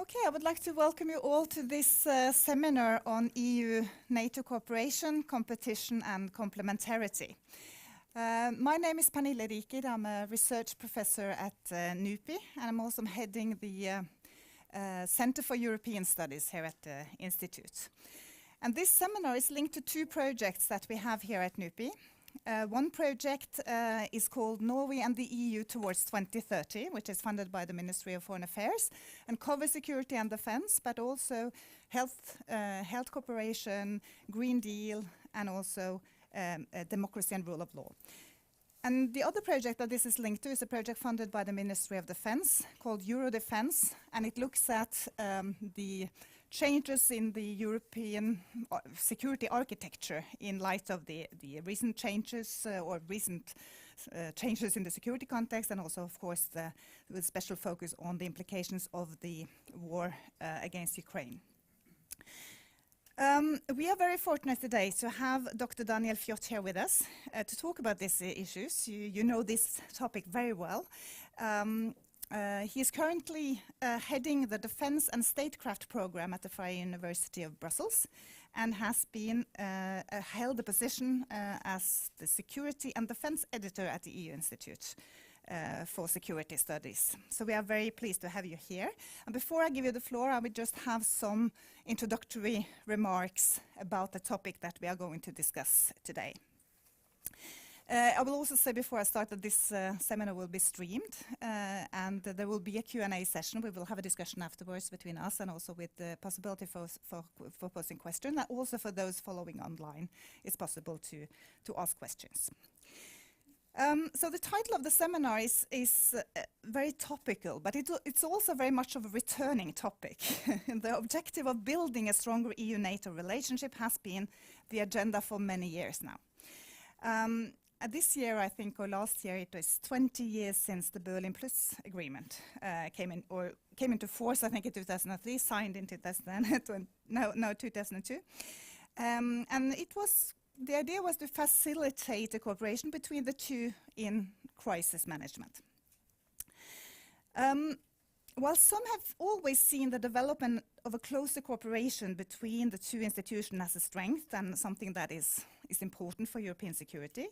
Okay, I would like to welcome you all to this seminar on EU-NATO cooperation, competition and complementarity. My name is Pernille Rikid. I'm a research professor at NUPI, and I'm also heading the Center for European Studies here at the Institute. And this seminar is linked to two projects that we have here at NUPI. One project is called Norway and the EU towards 2030, which is funded by the Ministry of Foreign Affairs and covers security and defense, but also health cooperation, Green Deal, and also democracy and rule of law. And the other project that this is linked to is a project funded by the Ministry of Defense called Eurodefense, and it looks at the changes in the European security architecture in light of the recent changes changes in the security context, and also, of course, with special focus on the implications of the war against Ukraine. We are very fortunate today to have Dr. Daniel Fiott here with us to talk about these issues. You know this topic very well. He is currently heading the Defense and Statecraft program at the Freie University of Brussels and has been held a position as the Security and Defense Editor at the EU Institute for Security Studies. So we are very pleased to have you here. And before I give you the floor, I would just have some introductory remarks about the topic that we are going to discuss today. I will also say before I start that this seminar will be streamed and there will be a Q&A session. We will have a discussion afterwards between us and also with the possibility for posing questions. And also for those following online, it's possible to ask questions. So the title of the seminar is very topical, but it's also very much of a returning topic. The objective of building a stronger EU-NATO relationship has been the agenda for many years now. This year, I think, or last year, it was 20 years since the Berlin Plus agreement came into force, I think in 2003, signed in 2002. And the idea was to facilitate the cooperation between the two in crisis management. While some have always seen the development of a closer cooperation between the two institutions as a strength and something that is important for European security,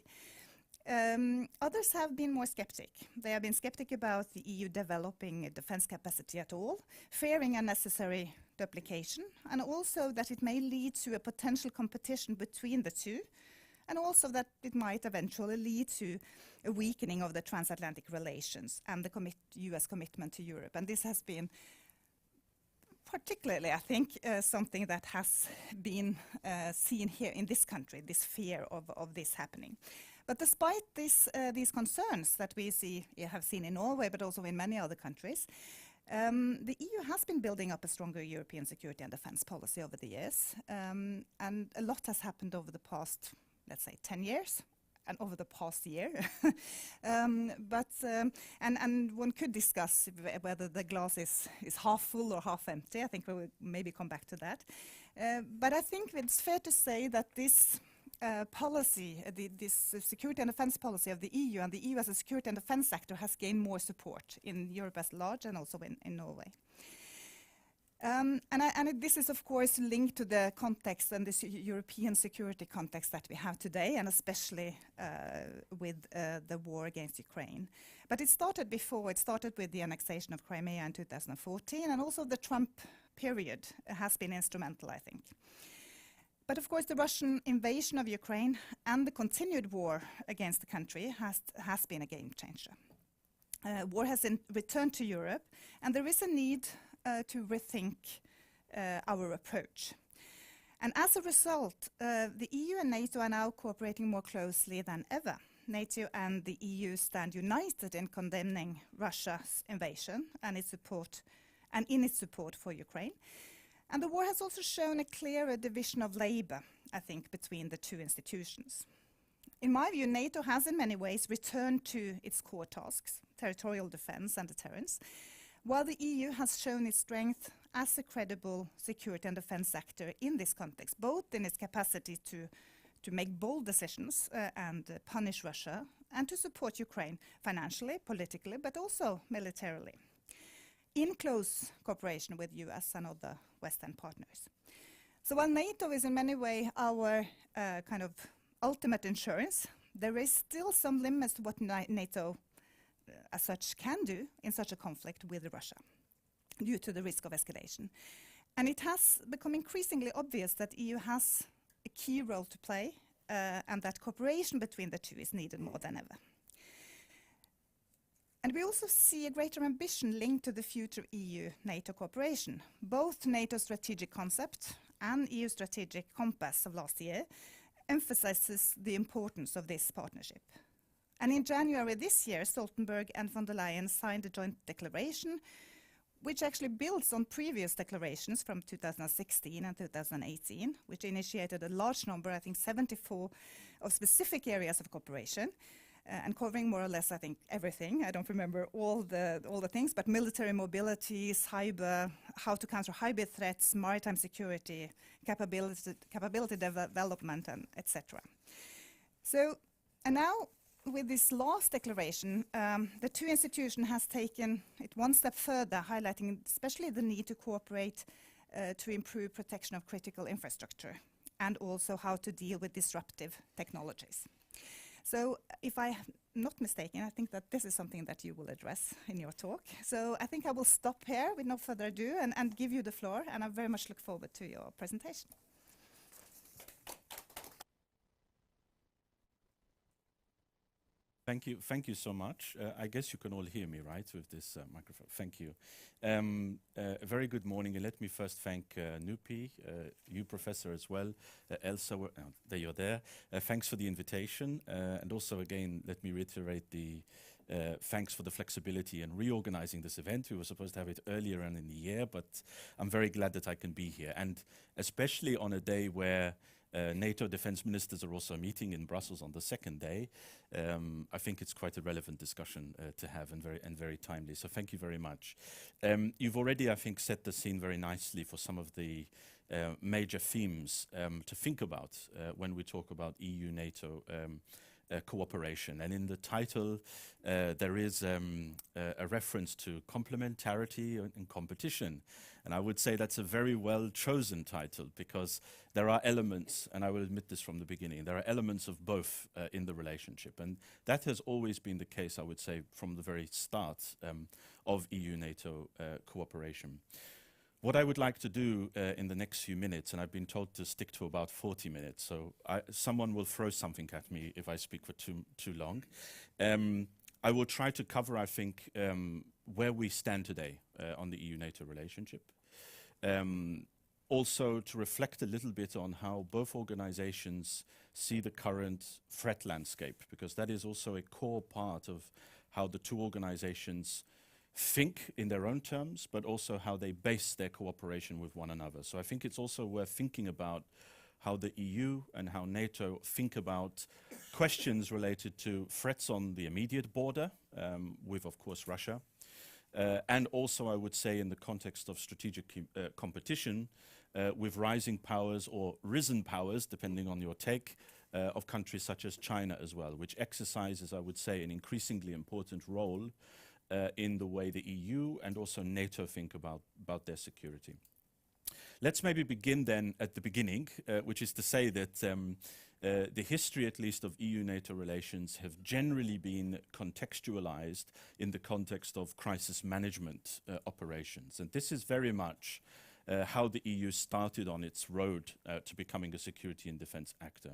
others have been more skeptic. They have been skeptic about the EU developing a defense capacity at all, fearing unnecessary duplication, and also that it may lead to a potential competition between the two, and also that it might eventually lead to a weakening of the transatlantic relations and the US commitment to Europe. And this has been particularly, I think, something that has been seen here in this country, this fear of this happening. But despite these concerns that we have seen in Norway, but also in many other countries, the EU has been building up a stronger European security and defense policy over the years. And a lot has happened over the past, let's say, 10 years. And over the past year. And one could discuss whether the glass is half full or half empty. I think we will maybe come back to that. But I think it's fair to say that this policy, this security and defense policy of the EU and the EU as a security and defense sector has gained more support in Europe as large and also in Norway. This is, of course, linked to the context and this European security context that we have today, and especially with the war against Ukraine. But it started before. It started with the annexation of Crimea in 2014, and also the Trump period has been instrumental, I think. But of course, the Russian invasion of Ukraine and the continued war against the country has been a game changer. War has returned to Europe, and there is a need to rethink our approach. And as a result, the EU and NATO are now cooperating more closely than ever. NATO and the EU stand united in condemning Russia's invasion and in its support for Ukraine. And the war has also shown a clearer division of labor, I think, between the two institutions. In my view, NATO has in many ways returned to its core tasks, territorial defense and deterrence, while the EU has shown its strength as a credible security and defense actor in this context, both in its capacity to make bold decisions and punish Russia, and to support Ukraine financially, politically, but also militarily. in close cooperation with US and other Western partners. So while NATO is in many ways our kind of ultimate insurance, there is still some limits to what NATO as such can do in such a conflict with Russia due to the risk of escalation. And it has become increasingly obvious that EU has a key role to play and that cooperation between the two is needed more than ever. And we also see a greater ambition linked to the future EU-NATO cooperation. Both NATO's strategic concept and EU strategic compass of last year emphasizes the importance of this partnership. And in January this year, Stoltenberg and von der Leyen signed a joint declaration which actually builds on previous declarations from 2016 and 2018, which initiated a large number, I think 74, of specific areas of cooperation, and covering more or less, I think, everything. I don't remember all the things, but military mobility, cyber, how to counter hybrid threats, maritime security, capability development, and etc. So, and now with this last declaration, the two institutions has taken it one step further, highlighting especially the need to cooperate to improve protection of critical infrastructure, and also how to deal with disruptive technologies. So if I'm not mistaken, I think that this is something that you will address in your talk. So I think I will stop here with no further ado and give you the floor, and I very much look forward to your presentation. Thank you so much. I guess you can all hear me, right, with this microphone. Thank you. A very good morning, and let me first thank Nupi, you, Professor, as well. Elsa, there you're there. Thanks for the invitation, and also, again, let me reiterate the thanks for the flexibility in reorganizing this event. We were supposed to have it earlier on in the year, but I'm very glad that I can be here, and especially on a day where NATO defense ministers are also meeting in Brussels on the second day. I think it's quite a relevant discussion to have, and very timely. So thank you very much. You've already, I think, set the scene very nicely for some of the major themes to think about when we talk about EU-NATO cooperation. And in the title, there is a reference to complementarity and competition. And I would say that's a very well chosen title, because there are elements, and I will admit this from the beginning, there are elements of both in the relationship. And that has always been the case, I would say, from the very start of EU-NATO cooperation. What I would like to do in the next few minutes, and I've been told to stick to about 40 minutes, so someone will throw something at me if I speak for too long. I will try to cover, I think, where we stand today on the EU-NATO relationship. Also to reflect a little bit on how both organizations see the current threat landscape, because that is also a core part of how the two organizations think in their own terms, but also how they base their cooperation with one another. So I think it's also worth thinking about how the EU and how NATO think about questions related to threats on the immediate border, with, of course, Russia. And also, I would say, in the context of strategic competition with rising powers or risen powers, depending on your take, of countries such as China as well, which exercises, I would say, an increasingly important role in the way the EU and also NATO think about their security. Let's maybe begin then at the beginning, which is to say that the history, at least, of EU-NATO relations have generally been contextualized in the context of crisis management operations. And this is very much how the EU started on its road to becoming a security and defense actor.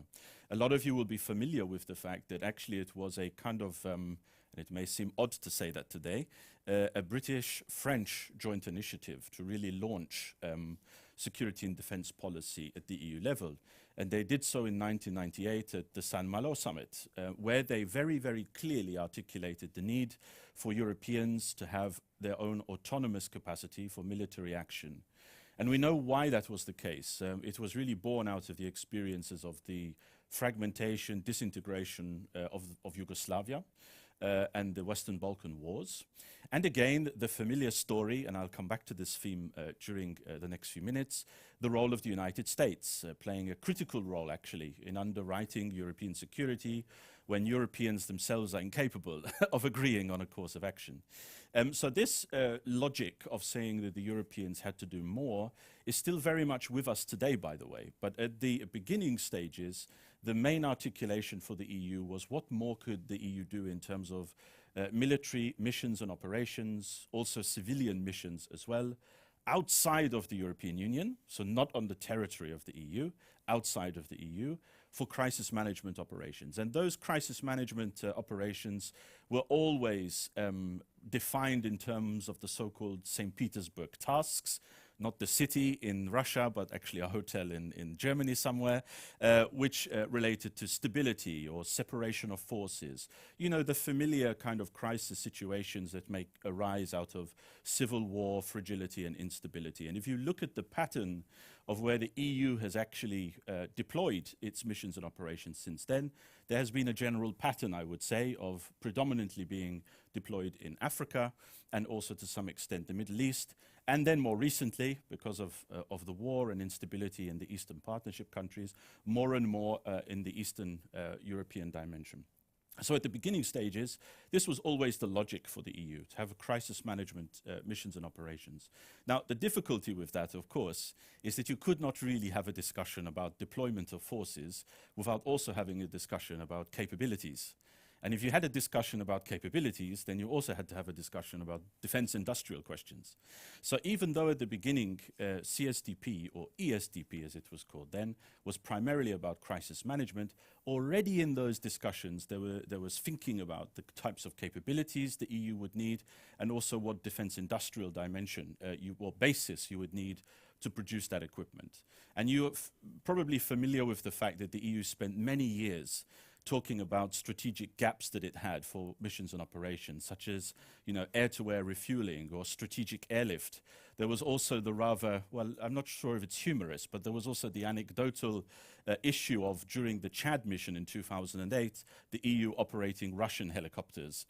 A lot of you will be familiar with the fact that actually it was a kind of, and it may seem odd to say that today, a British-French joint initiative to really launch security and defense policy at the EU level. And they did so in 1998 at the San Malo summit, where they very, very clearly articulated the need for Europeans to have their own autonomous capacity for military action. And we know why that was the case. It was really born out of the experiences of the fragmentation, disintegration of Yugoslavia, and the Western Balkan Wars. And again, the familiar story, and I'll come back to this theme during the next few minutes, the role of the United States, playing a critical role actually in underwriting European security when Europeans themselves are incapable of agreeing on a course of action. So this logic of saying that the Europeans had to do more is still very much with us today, by the way. But at the beginning stages, the main articulation for the EU was what more could the EU do in terms of military missions and operations, also civilian missions as well, outside of the European Union, so not on the territory of the EU, outside of the EU, for crisis management operations. And those crisis management operations were always defined in terms of the so-called St. Petersburg tasks, not the city in Russia, but actually a hotel in Germany somewhere, which related to stability or separation of forces. You know, the familiar kind of crisis situations that may arise out of civil war, fragility and instability. And if you look at the pattern of where the EU has actually deployed its missions and operations since then, there has been a general pattern, I would say, of predominantly being deployed in Africa and also to some extent the Middle East. And then more recently, because of the war and instability in the Eastern Partnership countries, more and more in the Eastern European dimension. So at the beginning stages, this was always the logic for the EU, to have a crisis management missions and operations. Now, the difficulty with that, of course, is that you could not really have a discussion about deployment of forces without also having a discussion about capabilities. And if you had a discussion about capabilities, then you also had to have a discussion about defense industrial questions. So even though at the beginning CSDP, or ESDP as it was called then, was primarily about crisis management, already in those discussions there was thinking about the types of capabilities the EU would need, and also what defense industrial dimension or basis you would need to produce that equipment. And you're probably familiar with the fact that the EU spent many years talking about strategic gaps that it had for missions and operations, such as, you know, air-to-air refueling or strategic airlift. There was also the rather, well, I'm not sure if it's humorous, but there was also the anecdotal issue of, during the Chad mission in 2008, the EU operating Russian helicopters,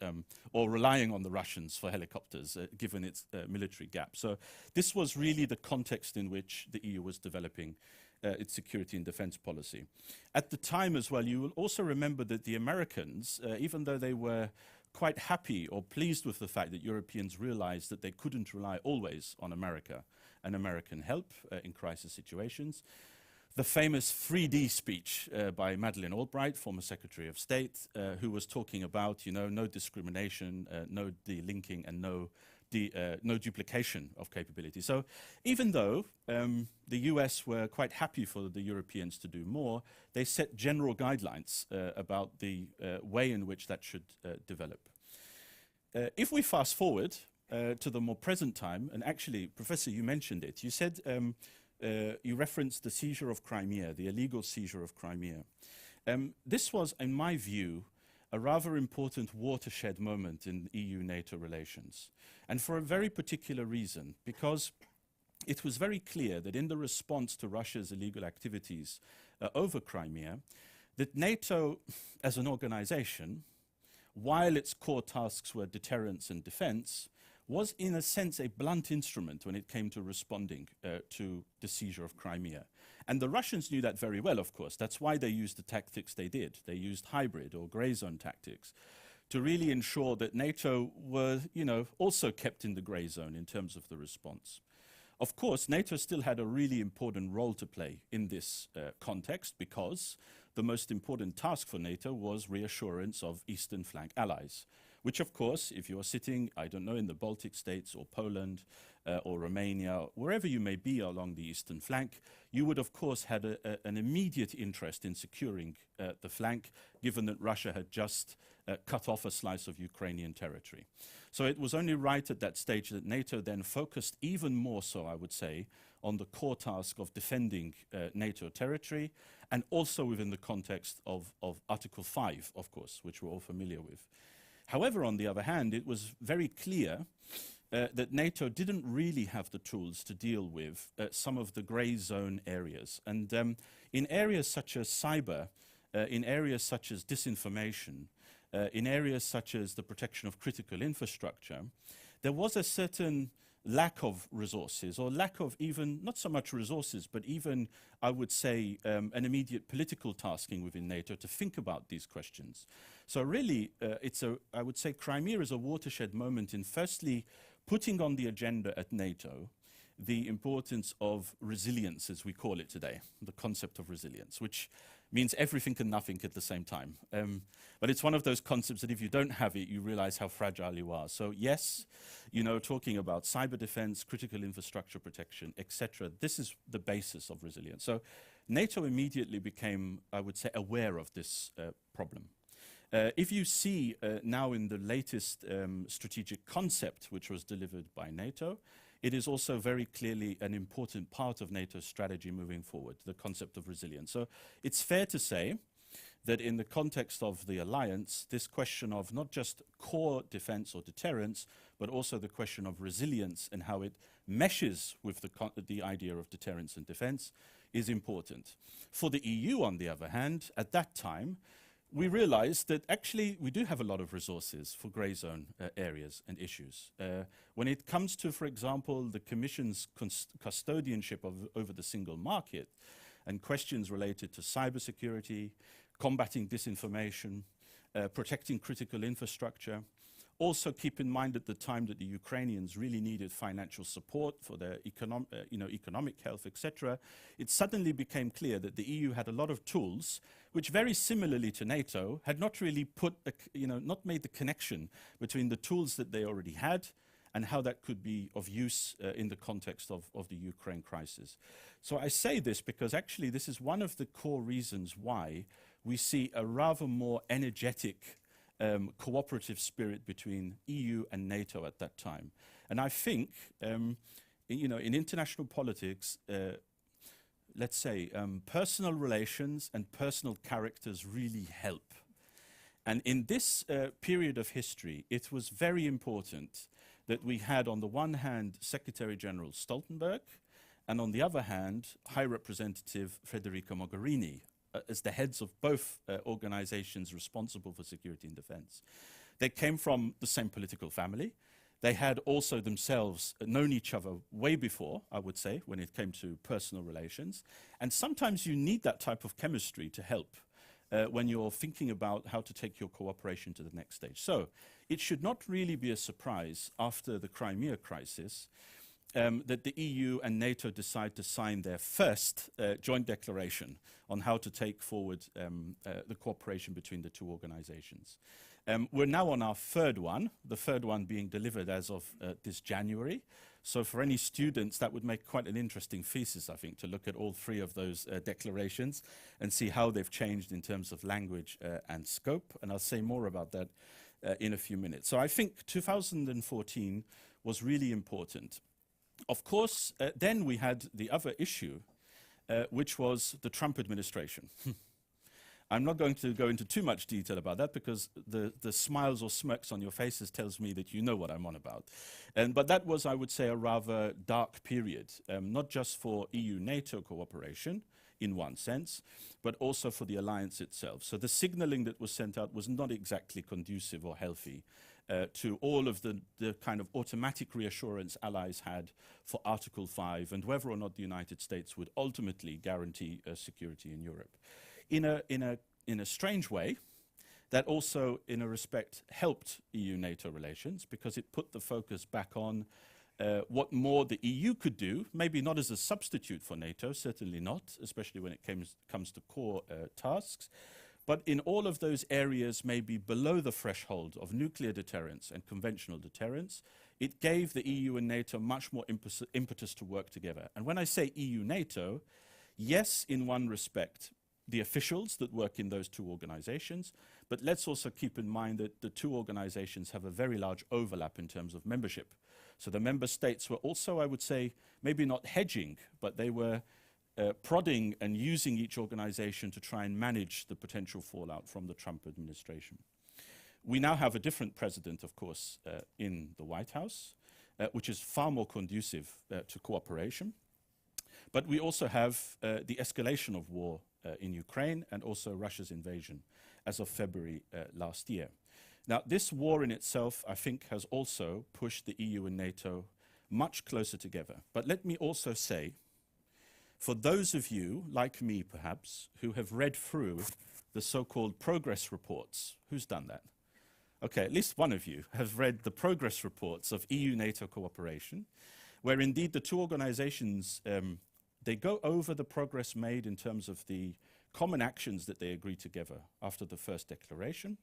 or relying on the Russians for helicopters, given its military gap. So this was really the context in which the EU was developing its security and defense policy. At the time as well, you will also remember that the Americans, even though they were quite happy or pleased with the fact that Europeans realized that they couldn't rely always on America and American help in crisis situations, the famous 3D speech by Madeleine Albright, former Secretary of State, who was talking about, you know, no discrimination, no delinking, and no duplication of capability. So even though the US were quite happy for the Europeans to do more, they set general guidelines about the way in which that should develop. If we fast forward to the more present time, and actually, Professor, you mentioned it, you said, you referenced the seizure of Crimea, the illegal seizure of Crimea. This was, in my view, a rather important watershed moment in EU-NATO relations. And for a very particular reason, because it was very clear that in the response to Russia's illegal activities over Crimea, that NATO as an organization, while its core tasks were deterrence and defense, was in a sense a blunt instrument when it came to responding to the seizure of Crimea. And the Russians knew that very well, of course. That's why they used the tactics they did. They used hybrid or grey zone tactics to really ensure that NATO were, you know, also kept in the grey zone in terms of the response. Of course, NATO still had a really important role to play in this context, because the most important task for NATO was reassurance of Eastern flank allies, which of course, if you're sitting, I don't know, in the Baltic states or Poland or Romania, wherever you may be along the eastern flank, you would of course had an immediate interest in securing the flank, given that Russia had just cut off a slice of Ukrainian territory. So it was only right at that stage that NATO then focused even more so, I would say, on the core task of defending NATO territory, and also within the context of Article 5, of course, which we're all familiar with. However, on the other hand, it was very clear that NATO didn't really have the tools to deal with some of the grey zone areas. And in areas such as cyber, in areas such as disinformation, in areas such as the protection of critical infrastructure, there was a certain lack of resources, or lack of even, not so much resources, but even, I would say, an immediate political tasking within NATO to think about these questions. So really, I would say Crimea is a watershed moment in firstly putting on the agenda at NATO the importance of resilience, as we call it today, the concept of resilience, which means everything and nothing at the same time. But it's one of those concepts that if you don't have it, you realize how fragile you are. So yes, you know, talking about cyber defense, critical infrastructure protection, etc., this is the basis of resilience. So NATO immediately became, I would say, aware of this problem. If you see now in the latest strategic concept, which was delivered by NATO, it is also very clearly an important part of NATO's strategy moving forward, the concept of resilience. So it's fair to say that in the context of the alliance, this question of not just core defense or deterrence, but also the question of resilience and how it meshes with the idea of deterrence and defense is important. For the EU, on the other hand, at that time, we realized that actually we do have a lot of resources for grey zone areas and issues. When it comes to, for example, the Commission's custodianship over the single market and questions related to cybersecurity, combating disinformation, protecting critical infrastructure, also keep in mind at the time that the Ukrainians really needed financial support for their economic health, etc. It suddenly became clear that the EU had a lot of tools which, very similarly to NATO, had not really not made the connection between the tools that they already had and how that could be of use in the context of the Ukraine crisis. So I say this because actually this is one of the core reasons why we see a rather more energetic cooperative spirit between EU and NATO at that time. And I think, in international politics, let's say, personal relations and personal characters really help. And in this period of history, it was very important that we had, on the one hand, Secretary General Stoltenberg, and on the other hand, High Representative Federica Mogherini, as the heads of both organizations responsible for security and defense. They came from the same political family. They had also themselves known each other way before, I would say, when it came to personal relations. And sometimes you need that type of chemistry to help when you're thinking about how to take your cooperation to the next stage. So it should not really be a surprise after the Crimea crisis that the EU and NATO decide to sign their first joint declaration on how to take forward the cooperation between the two organizations. We're now on our third one, the third one being delivered as of this January. So for any students, that would make quite an interesting thesis, I think, to look at all three of those declarations and see how they've changed in terms of language and scope. And I'll say more about that in a few minutes. So I think 2014 was really important. Of course, then we had the other issue, which was the Trump administration. I'm not going to go into too much detail about that because the smiles or smirks on your faces tells me that you know what I'm on about. But that was, I would say, a rather dark period, not just for EU-NATO cooperation, in one sense, but also for the alliance itself. So the signaling that was sent out was not exactly conducive or healthy to all of the kind of automatic reassurance allies had for Article 5 and whether or not the United States would ultimately guarantee security in Europe. In a strange way, that also, in a respect, helped EU-NATO relations because it put the focus back on what more the EU could do, maybe not as a substitute for NATO, certainly not, especially when it comes to core tasks, but in all of those areas maybe below the threshold of nuclear deterrence and conventional deterrence, it gave the EU and NATO much more impetus to work together. And when I say EU-NATO, yes, in one respect, the officials that work in those two organizations, but let's also keep in mind that the two organizations have a very large overlap in terms of membership. So the member states were also, I would say, maybe not hedging, but they were prodding and using each organization to try and manage the potential fallout from the Trump administration. We now have a different president, of course, in the White House, which is far more conducive to cooperation. But we also have the escalation of war in Ukraine and also Russia's invasion as of February last year. Now, this war in itself, I think, has also pushed the EU and NATO much closer together. But let me also say, for those of you, like me perhaps, who have read through the so-called progress reports, who's done that? Okay, at least one of you has read the progress reports of EU-NATO cooperation, where indeed the two organizations, they go over the progress made in terms of the common actions that they agreed together after the first declaration,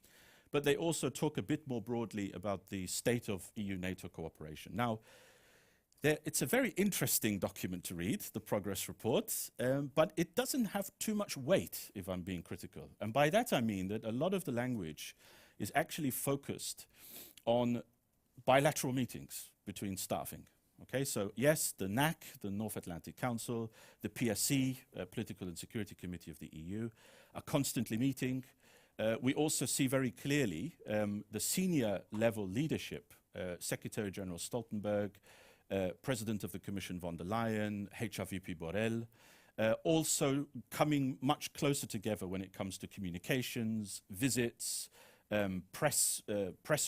but they also talk a bit more broadly about the state of EU-NATO cooperation. Now, it's a very interesting document to read, the progress report, but it doesn't have too much weight, if I'm being critical. And by that I mean that a lot of the language is actually focused on bilateral meetings between staffing. Okay, so yes, the NAC, the North Atlantic Council, the PSC, Political and Security Committee of the EU, are constantly meeting. We also see very clearly the senior level leadership, Secretary General Stoltenberg, President of the Commission von der Leyen, HRVP Borrell, also coming much closer together when it comes to communications, visits, press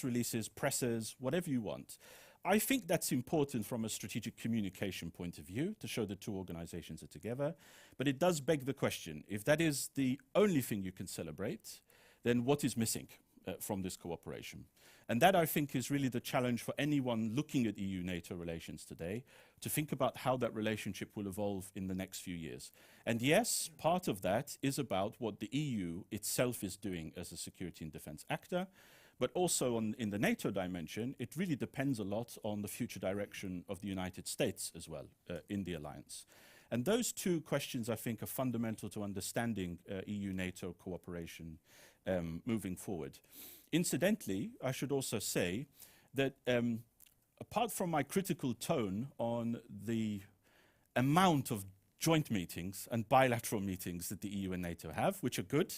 releases, presses, whatever you want. I think that's important from a strategic communication point of view to show the two organizations are together, but it does beg the question, if that is the only thing you can celebrate, then what is missing from this cooperation? And that, I think, is really the challenge for anyone looking at EU-NATO relations today, to think about how that relationship will evolve in the next few years. And yes, part of that is about what the EU itself is doing as a security and defense actor, but also in the NATO dimension, it really depends a lot on the future direction of the United States as well in the alliance. And those two questions, I think, are fundamental to understanding EU-NATO cooperation moving forward. Incidentally, I should also say that apart from my critical tone on the amount of joint meetings and bilateral meetings that the EU and NATO have, which are good,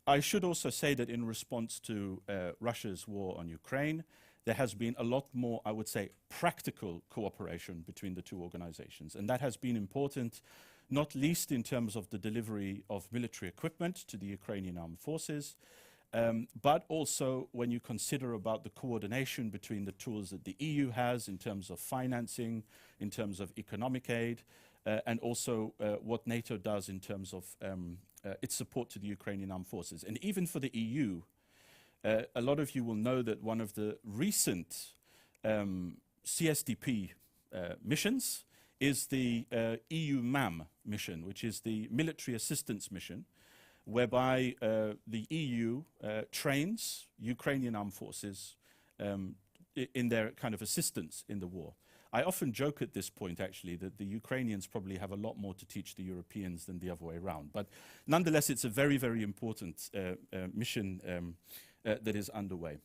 I should also say that in response to Russia's war on Ukraine, there has been a lot more, I would say, practical cooperation between the two organizations. And that has been important, not least in terms of the delivery of military equipment to the Ukrainian armed forces, but also when you consider about the coordination between the tools that the EU has in terms of financing, in terms of economic aid, and also what NATO does in terms of its support to the Ukrainian armed forces. And even for the EU, a lot of you will know that one of the recent CSDP missions is the EU-MAM mission, which is the military assistance mission, whereby the EU trains Ukrainian armed forces in their kind of assistance in the war. I often joke at this point, actually, that the Ukrainians probably have a lot more to teach the Europeans than the other way around. But nonetheless, it's a very, very important mission that is underway.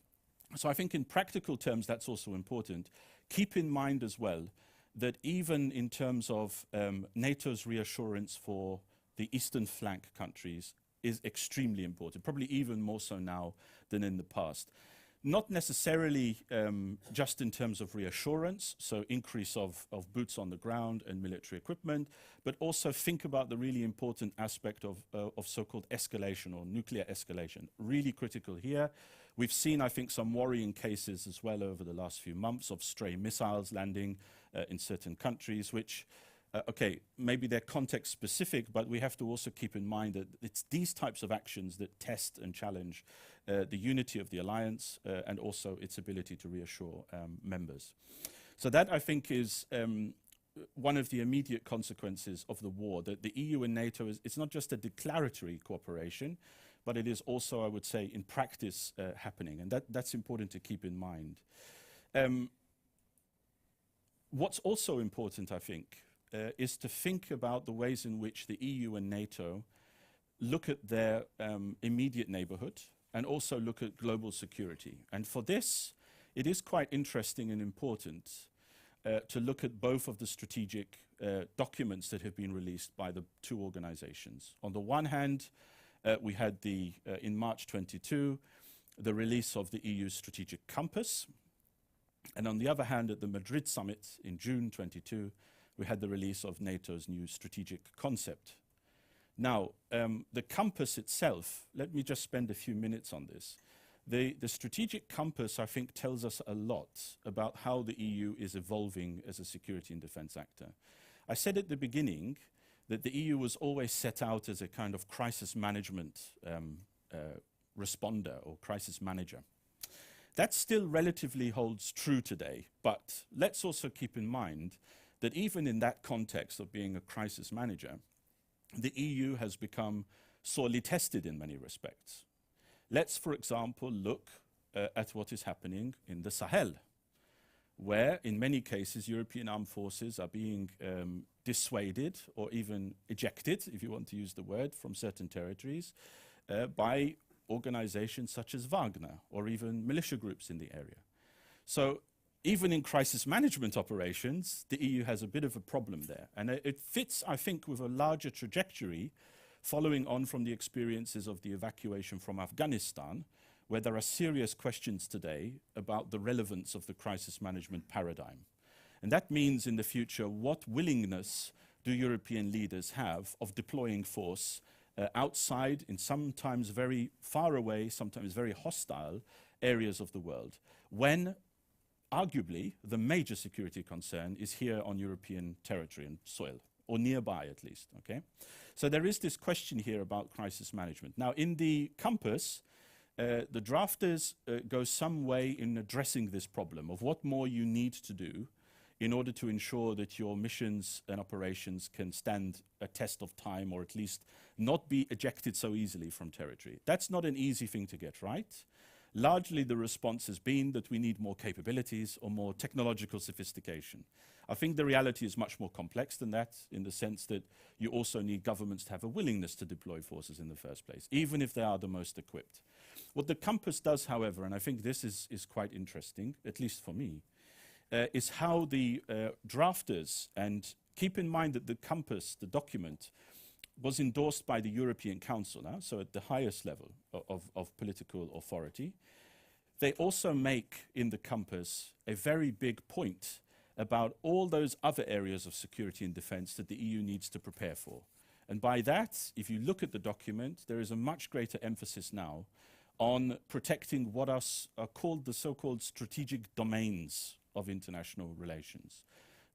So I think in practical terms, that's also important. Keep in mind as well that even in terms of NATO's reassurance for the eastern flank countries is extremely important, probably even more so now than in the past. Not necessarily just in terms of reassurance, so increase of boots on the ground and military equipment, but also think about the really important aspect of so-called escalation or nuclear escalation. Really critical here. We've seen, I think, some worrying cases as well over the last few months of stray missiles landing in certain countries, which okay, maybe they're context specific, but we have to also keep in mind that it's these types of actions that test and challenge the unity of the alliance and also its ability to reassure members. So that, I think, is one of the immediate consequences of the war, that the EU and NATO it's not just a declaratory cooperation, but it is also, I would say, in practice happening, and that's important to keep in mind. What's also important, I think, is to think about the ways in which the EU and NATO look at their immediate neighborhood and also look at global security. And for this, it is quite interesting and important to look at both of the strategic documents that have been released by the two organizations. On the one hand, we had in March 22, the release of the EU's strategic compass. And on the other hand, at the Madrid summit in June 22, we had the release of NATO's new strategic concept. Now, the compass itself, let me just spend a few minutes on this. The strategic compass, I think, tells us a lot about how the EU is evolving as a security and defense actor. I said at the beginning that the EU was always set out as a kind of crisis management responder or crisis manager. That still relatively holds true today, but let's also keep in mind that even in that context of being a crisis manager, the EU has become sorely tested in many respects. Let's, for example, look at what is happening in the Sahel, where in many cases European armed forces are being dissuaded or even ejected, if you want to use the word, from certain territories by organizations such as Wagner or even militia groups in the area. So even in crisis management operations, the EU has a bit of a problem there. And it fits, I think, with a larger trajectory following on from the experiences of the evacuation from Afghanistan, where there are serious questions today about the relevance of the crisis management paradigm. And that means in the future, what willingness do European leaders have of deploying force outside in sometimes very far away, sometimes very hostile areas of the world, when arguably the major security concern is here on European territory and soil, or nearby at least, okay? So there is this question here about crisis management. Now in the compass, the drafters go some way in addressing this problem of what more you need to do in order to ensure that your missions and operations can stand a test of time, or at least not be ejected so easily from territory. That's not an easy thing to get right. Largely the response has been that we need more capabilities or more technological sophistication. I think the reality is much more complex than that, in the sense that you also need governments to have a willingness to deploy forces in the first place, even if they are the most equipped. What the compass does, however, and I think this is quite interesting, at least for me, is how the drafters, and keep in mind that the compass, the document, was endorsed by the European Council now, so at the highest level of political authority. They also make in the compass a very big point about all those other areas of security and defense that the EU needs to prepare for. And by that, if you look at the document, there is a much greater emphasis now on protecting what are called the so-called strategic domains of international relations.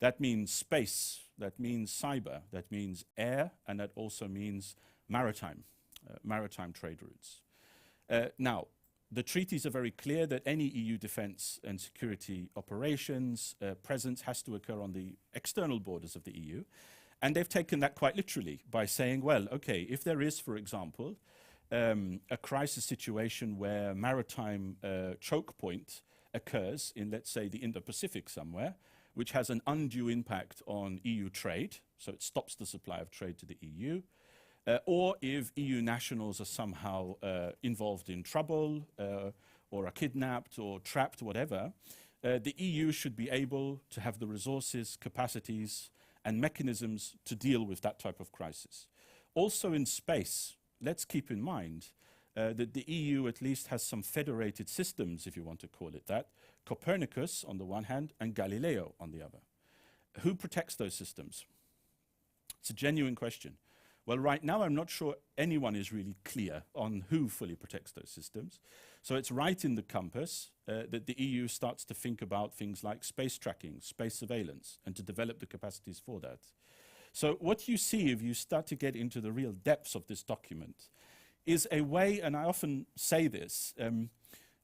That means space, that means cyber, that means air, and that also means maritime trade routes. Now, the treaties are very clear that any EU defense and security operations presence has to occur on the external borders of the EU. And they've taken that quite literally by saying, well, okay, if there is, for example, a crisis situation where maritime choke point occurs in, let's say, the Indo-Pacific somewhere, which has an undue impact on EU trade, so it stops the supply of trade to the EU, or if EU nationals are somehow involved in trouble or are kidnapped or trapped, whatever, the EU should be able to have the resources, capacities, and mechanisms to deal with that type of crisis. Also in space, let's keep in mind that the EU at least has some federated systems, if you want to call it that, Copernicus on the one hand and Galileo on the other. Who protects those systems? It's a genuine question. Well, right now I'm not sure anyone is really clear on who fully protects those systems. So it's right in the compass that the EU starts to think about things like space tracking, space surveillance, and to develop the capacities for that. So what you see if you start to get into the real depths of this document is a way, and I often say this,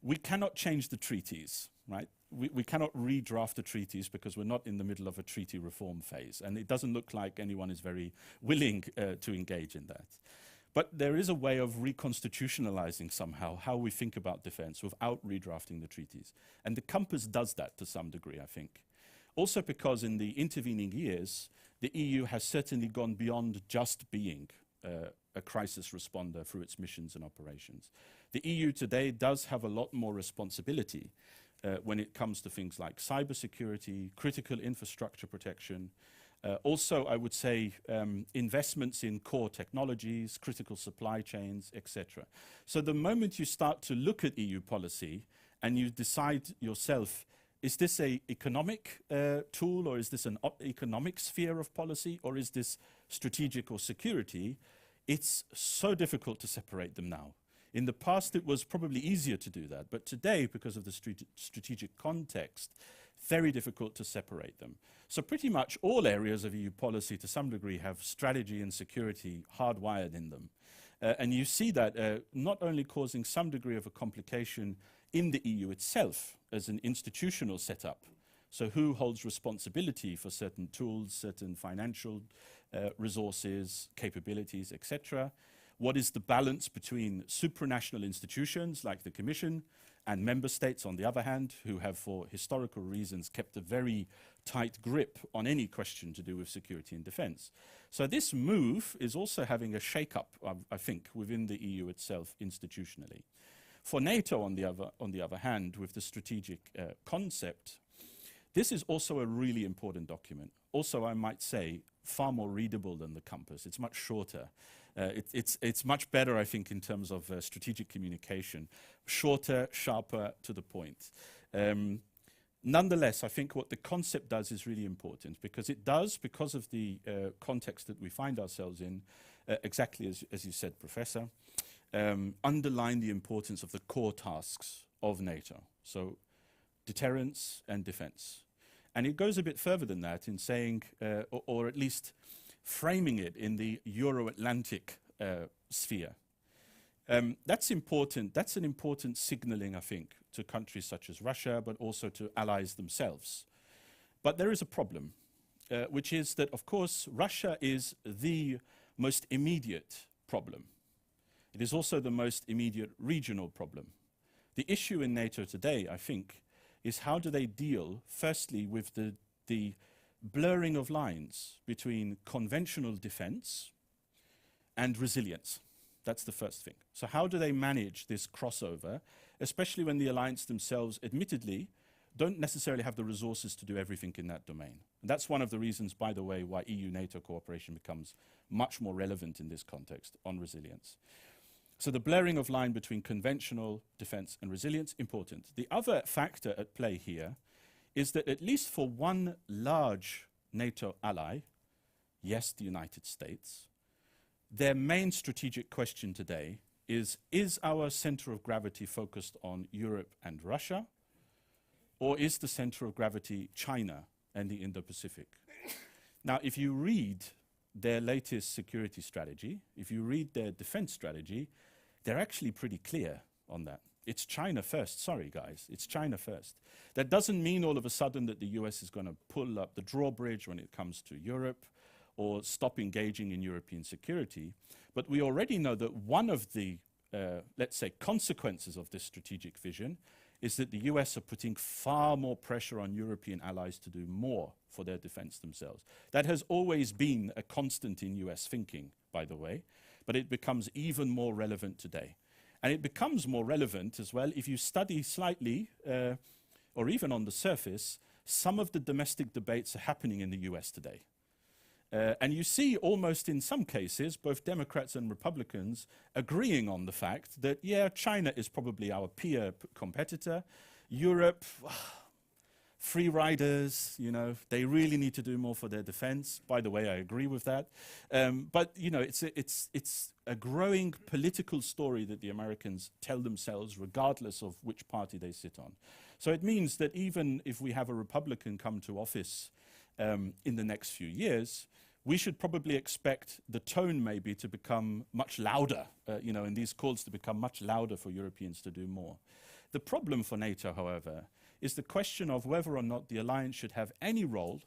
we cannot change the treaties, right? We cannot redraft the treaties because we're not in the middle of a treaty reform phase, and it doesn't look like anyone is very willing to engage in that. But there is a way of reconstitutionalizing somehow how we think about defense without redrafting the treaties. And the compass does that to some degree, I think. Also because in the intervening years, the EU has certainly gone beyond just being a crisis responder through its missions and operations. The EU today does have a lot more responsibility when it comes to things like cybersecurity, critical infrastructure protection, also, I would say, investments in core technologies, critical supply chains, etc. So the moment you start to look at EU policy and you decide yourself, is this an economic tool, or is this an economic sphere of policy, or is this strategic or security? It's so difficult to separate them now. In the past, it was probably easier to do that, but today, because of the strategic context, very difficult to separate them. So pretty much all areas of EU policy, to some degree, have strategy and security hardwired in them. And you see that not only causing some degree of a complication in the EU itself as an institutional setup, so who holds responsibility for certain tools, certain financial resources, capabilities, etc. What is the balance between supranational institutions like the Commission and member states, on the other hand, who have, for historical reasons, kept a very tight grip on any question to do with security and defense. So this move is also having a shake-up, I think, within the EU itself institutionally. For NATO, on the other hand, with the strategic concept, this is also a really important document. Also, I might say, far more readable than the Compass. It's much shorter. It's much better, I think, in terms of strategic communication. Shorter, sharper, to the point. Nonetheless, I think what the concept does is really important, because it does, because of the context that we find ourselves in, exactly as you said, Professor, underline the importance of the core tasks of NATO. So deterrence and defense. And it goes a bit further than that in saying, or at least framing it in the Euro-Atlantic sphere. That's important. That's an important signaling, I think, to countries such as Russia, but also to allies themselves. But there is a problem, which is that, of course, Russia is the most immediate problem. It is also the most immediate regional problem. The issue in NATO today, I think, is how do they deal, firstly, with the blurring of lines between conventional defense and resilience. That's the first thing. So how do they manage this crossover, especially when the alliance themselves, admittedly, don't necessarily have the resources to do everything in that domain? And that's one of the reasons, by the way, why EU-NATO cooperation becomes much more relevant in this context on resilience. So the blurring of line between conventional defense and resilience, important. The other factor at play here is that at least for one large NATO ally, yes, the United States, their main strategic question today is our center of gravity focused on Europe and Russia, or is the center of gravity China and the Indo-Pacific? Now, if you read their latest security strategy, if you read their defense strategy, they're actually pretty clear on that. It's China first. Sorry, guys. It's China first. That doesn't mean all of a sudden that the US is going to pull up the drawbridge when it comes to Europe or stop engaging in European security. But we already know that one of the, let's say, consequences of this strategic vision is that the US are putting far more pressure on European allies to do more for their defense themselves. That has always been a constant in US thinking, by the way, but it becomes even more relevant today. And it becomes more relevant as well if you study slightly, or even on the surface, some of the domestic debates are happening in the US today. And you see almost in some cases, both Democrats and Republicans agreeing on the fact that, yeah, China is probably our peer competitor. Europe, free riders, you know, they really need to do more for their defense. By the way, I agree with that. But, you know, it's a growing political story that the Americans tell themselves, regardless of which party they sit on. So it means that even if we have a Republican come to office in the next few years, we should probably expect the tone maybe to become much louder, you know, in these calls to become much louder for Europeans to do more. The problem for NATO, however, is the question of whether or not the alliance should have any role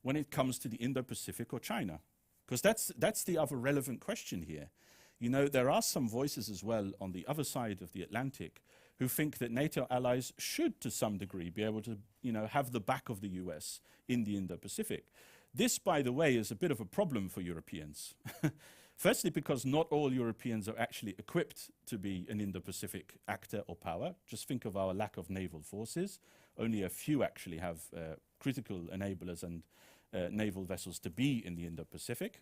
when it comes to the Indo-Pacific or China. Because that's the other relevant question here. You know, there are some voices as well on the other side of the Atlantic who think that NATO allies should, to some degree, be able to, you know, have the back of the US in the Indo-Pacific. This, by the way, is a bit of a problem for Europeans. Firstly, because not all Europeans are actually equipped to be an Indo-Pacific actor or power. Just think of our lack of naval forces. Only a few actually have critical enablers and naval vessels to be in the Indo-Pacific.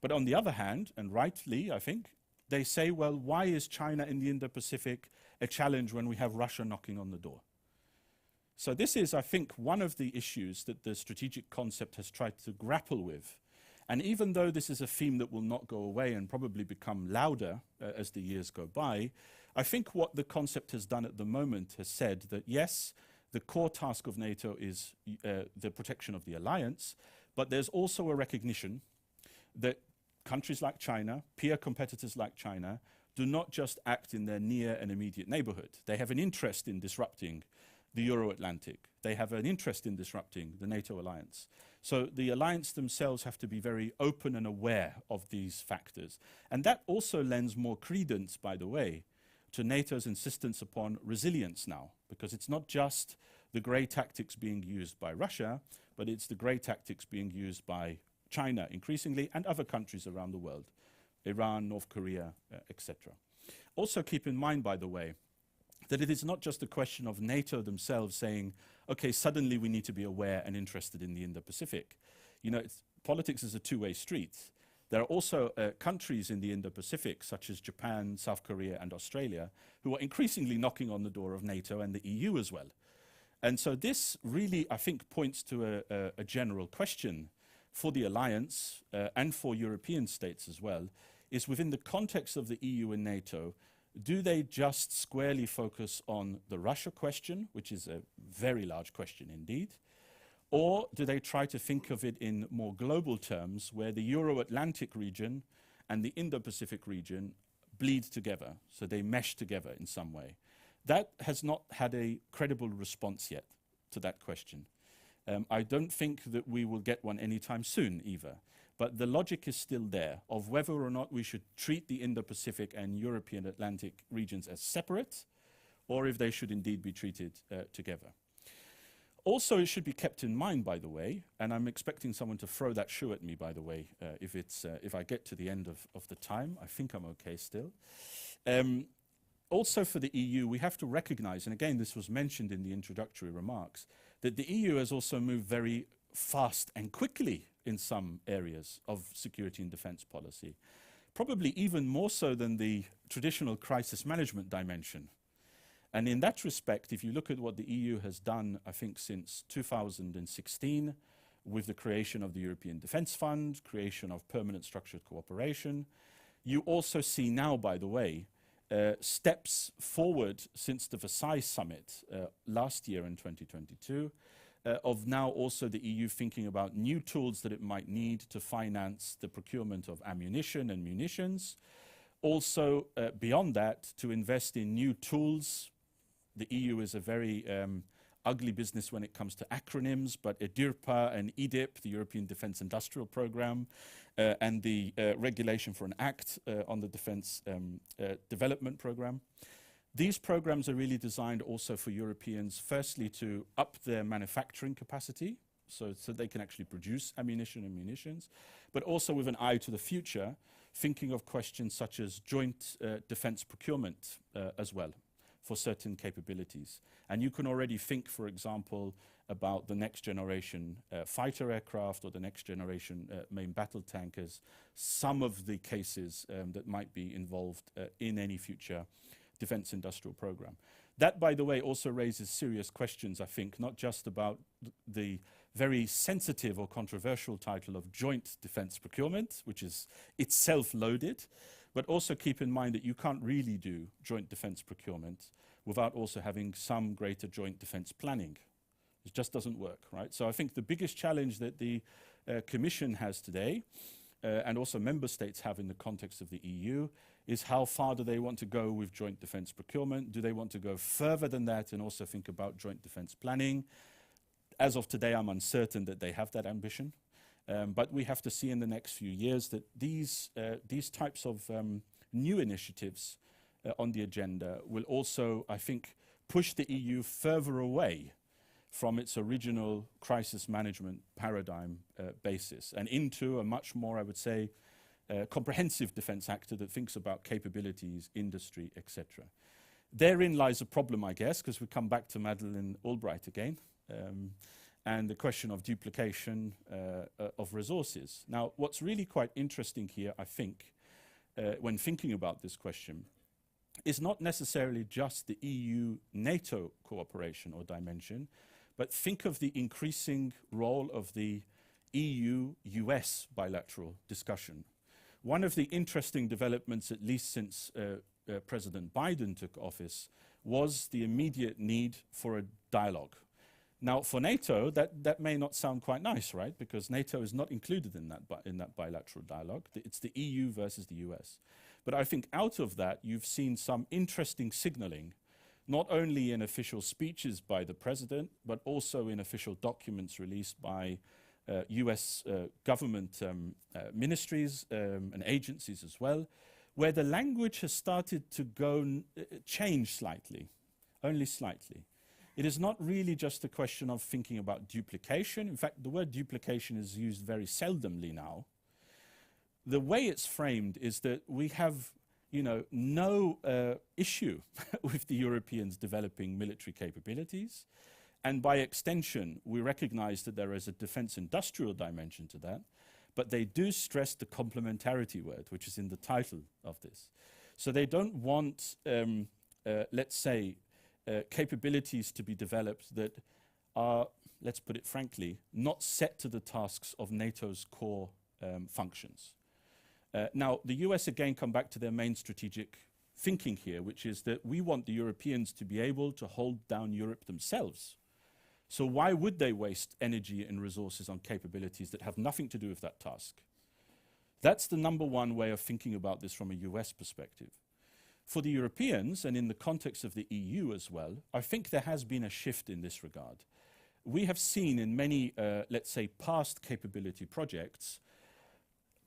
But on the other hand, and rightly, I think, they say, well, why is China in the Indo-Pacific a challenge when we have Russia knocking on the door? So this is, I think, one of the issues that the strategic concept has tried to grapple with. And even though this is a theme that will not go away and probably become louder as the years go by, I think what the concept has done at the moment has said that yes, the core task of NATO is the protection of the alliance, but there's also a recognition that countries like China, peer competitors like China, do not just act in their near and immediate neighborhood. They have an interest in disrupting the Euro-Atlantic. They have an interest in disrupting the NATO alliance. So the alliance themselves have to be very open and aware of these factors. And that also lends more credence, by the way, to NATO's insistence upon resilience now, because it's not just the grey tactics being used by Russia, but it's the grey tactics being used by China increasingly and other countries around the world, Iran, North Korea, etc. Also keep in mind, by the way, that it is not just a question of NATO themselves saying, okay, suddenly we need to be aware and interested in the Indo-Pacific. You know, politics is a two-way street. There are also countries in the Indo-Pacific, such as Japan, South Korea, and Australia, who are increasingly knocking on the door of NATO and the EU as well. And so this really, I think, points to a general question for the alliance and for European states as well, is within the context of the EU and NATO, do they just squarely focus on the Russia question, which is a very large question indeed, or do they try to think of it in more global terms where the Euro-Atlantic region and the Indo-Pacific region bleed together, so they mesh together in some way? That has not had a credible response yet to that question. I don't think that we will get one anytime soon either. But the logic is still there of whether or not we should treat the Indo-Pacific and European Atlantic regions as separate, or if they should indeed be treated together. Also, it should be kept in mind, by the way, and I'm expecting someone to throw that shoe at me, by the way, if I get to the end of the time. I think I'm okay still. Also for the EU, we have to recognize, and again, this was mentioned in the introductory remarks, that the EU has also moved very fast and quickly in some areas of security and defense policy, probably even more so than the traditional crisis management dimension. And in that respect, if you look at what the EU has done, I think since 2016, with the creation of the European Defence Fund, creation of permanent structured cooperation, you also see now, by the way, steps forward since the Versailles summit last year in 2022, of now also the EU thinking about new tools that it might need to finance the procurement of ammunition and munitions. Also, beyond that, to invest in new tools. The EU is a very ugly business when it comes to acronyms, but EDIRPA and EDIP, the European Defence Industrial Programme, and the regulation for an act on the Defence Development Programme. These programs are really designed also for Europeans, firstly, to up their manufacturing capacity, so they can actually produce ammunition and munitions, but also with an eye to the future, thinking of questions such as joint defense procurement as well for certain capabilities. And you can already think, for example, about the next generation fighter aircraft or the next generation main battle tankers, some of the cases that might be involved in any future defense industrial program. That, by the way, also raises serious questions, I think, not just about the very sensitive or controversial title of joint defense procurement, which is itself loaded, but also keep in mind that you can't really do joint defense procurement without also having some greater joint defense planning. It just doesn't work, right? So I think the biggest challenge that the Commission has today, and also member states have in the context of the EU, is how far do they want to go with joint defense procurement? Do they want to go further than that and also think about joint defense planning? As of today, I'm uncertain that they have that ambition. But we have to see in the next few years that these types of new initiatives on the agenda will also, I think, push the EU further away from its original crisis management paradigm basis and into a much more, I would say, comprehensive defense actor that thinks about capabilities, industry, etc. Therein lies a problem, I guess, because we come back to Madeleine Albright again, and the question of duplication of resources. Now, what's really quite interesting here, I think, when thinking about this question, is not necessarily just the EU-NATO cooperation or dimension, but think of the increasing role of the EU-US bilateral discussion. One of the interesting developments, at least since President Biden took office, was the immediate need for a dialogue. Now, for NATO, that may not sound quite nice, right? Because NATO is not included in that bilateral dialogue. It's the EU versus the US. But I think out of that, you've seen some interesting signaling, not only in official speeches by the president, but also in official documents released by US government ministries and agencies as well, where the language has started to change slightly, only slightly. It is not really just a question of thinking about duplication. In fact, the word duplication is used very seldomly now. The way it's framed is that we have, no issue with the Europeans developing military capabilities. And by extension, we recognize that there is a defense industrial dimension to that. But they do stress the complementarity word, which is in the title of this. So they don't want, let's say, capabilities to be developed that are, let's put it frankly, not set to the tasks of NATO's core functions. Now, the US again come back to their main strategic thinking here, which is that we want the Europeans to be able to hold down Europe themselves. So why would they waste energy and resources on capabilities that have nothing to do with that task? That's the number one way of thinking about this from a US perspective. For the Europeans, and in the context of the EU as well, I think there has been a shift in this regard. We have seen in many, let's say, past capability projects,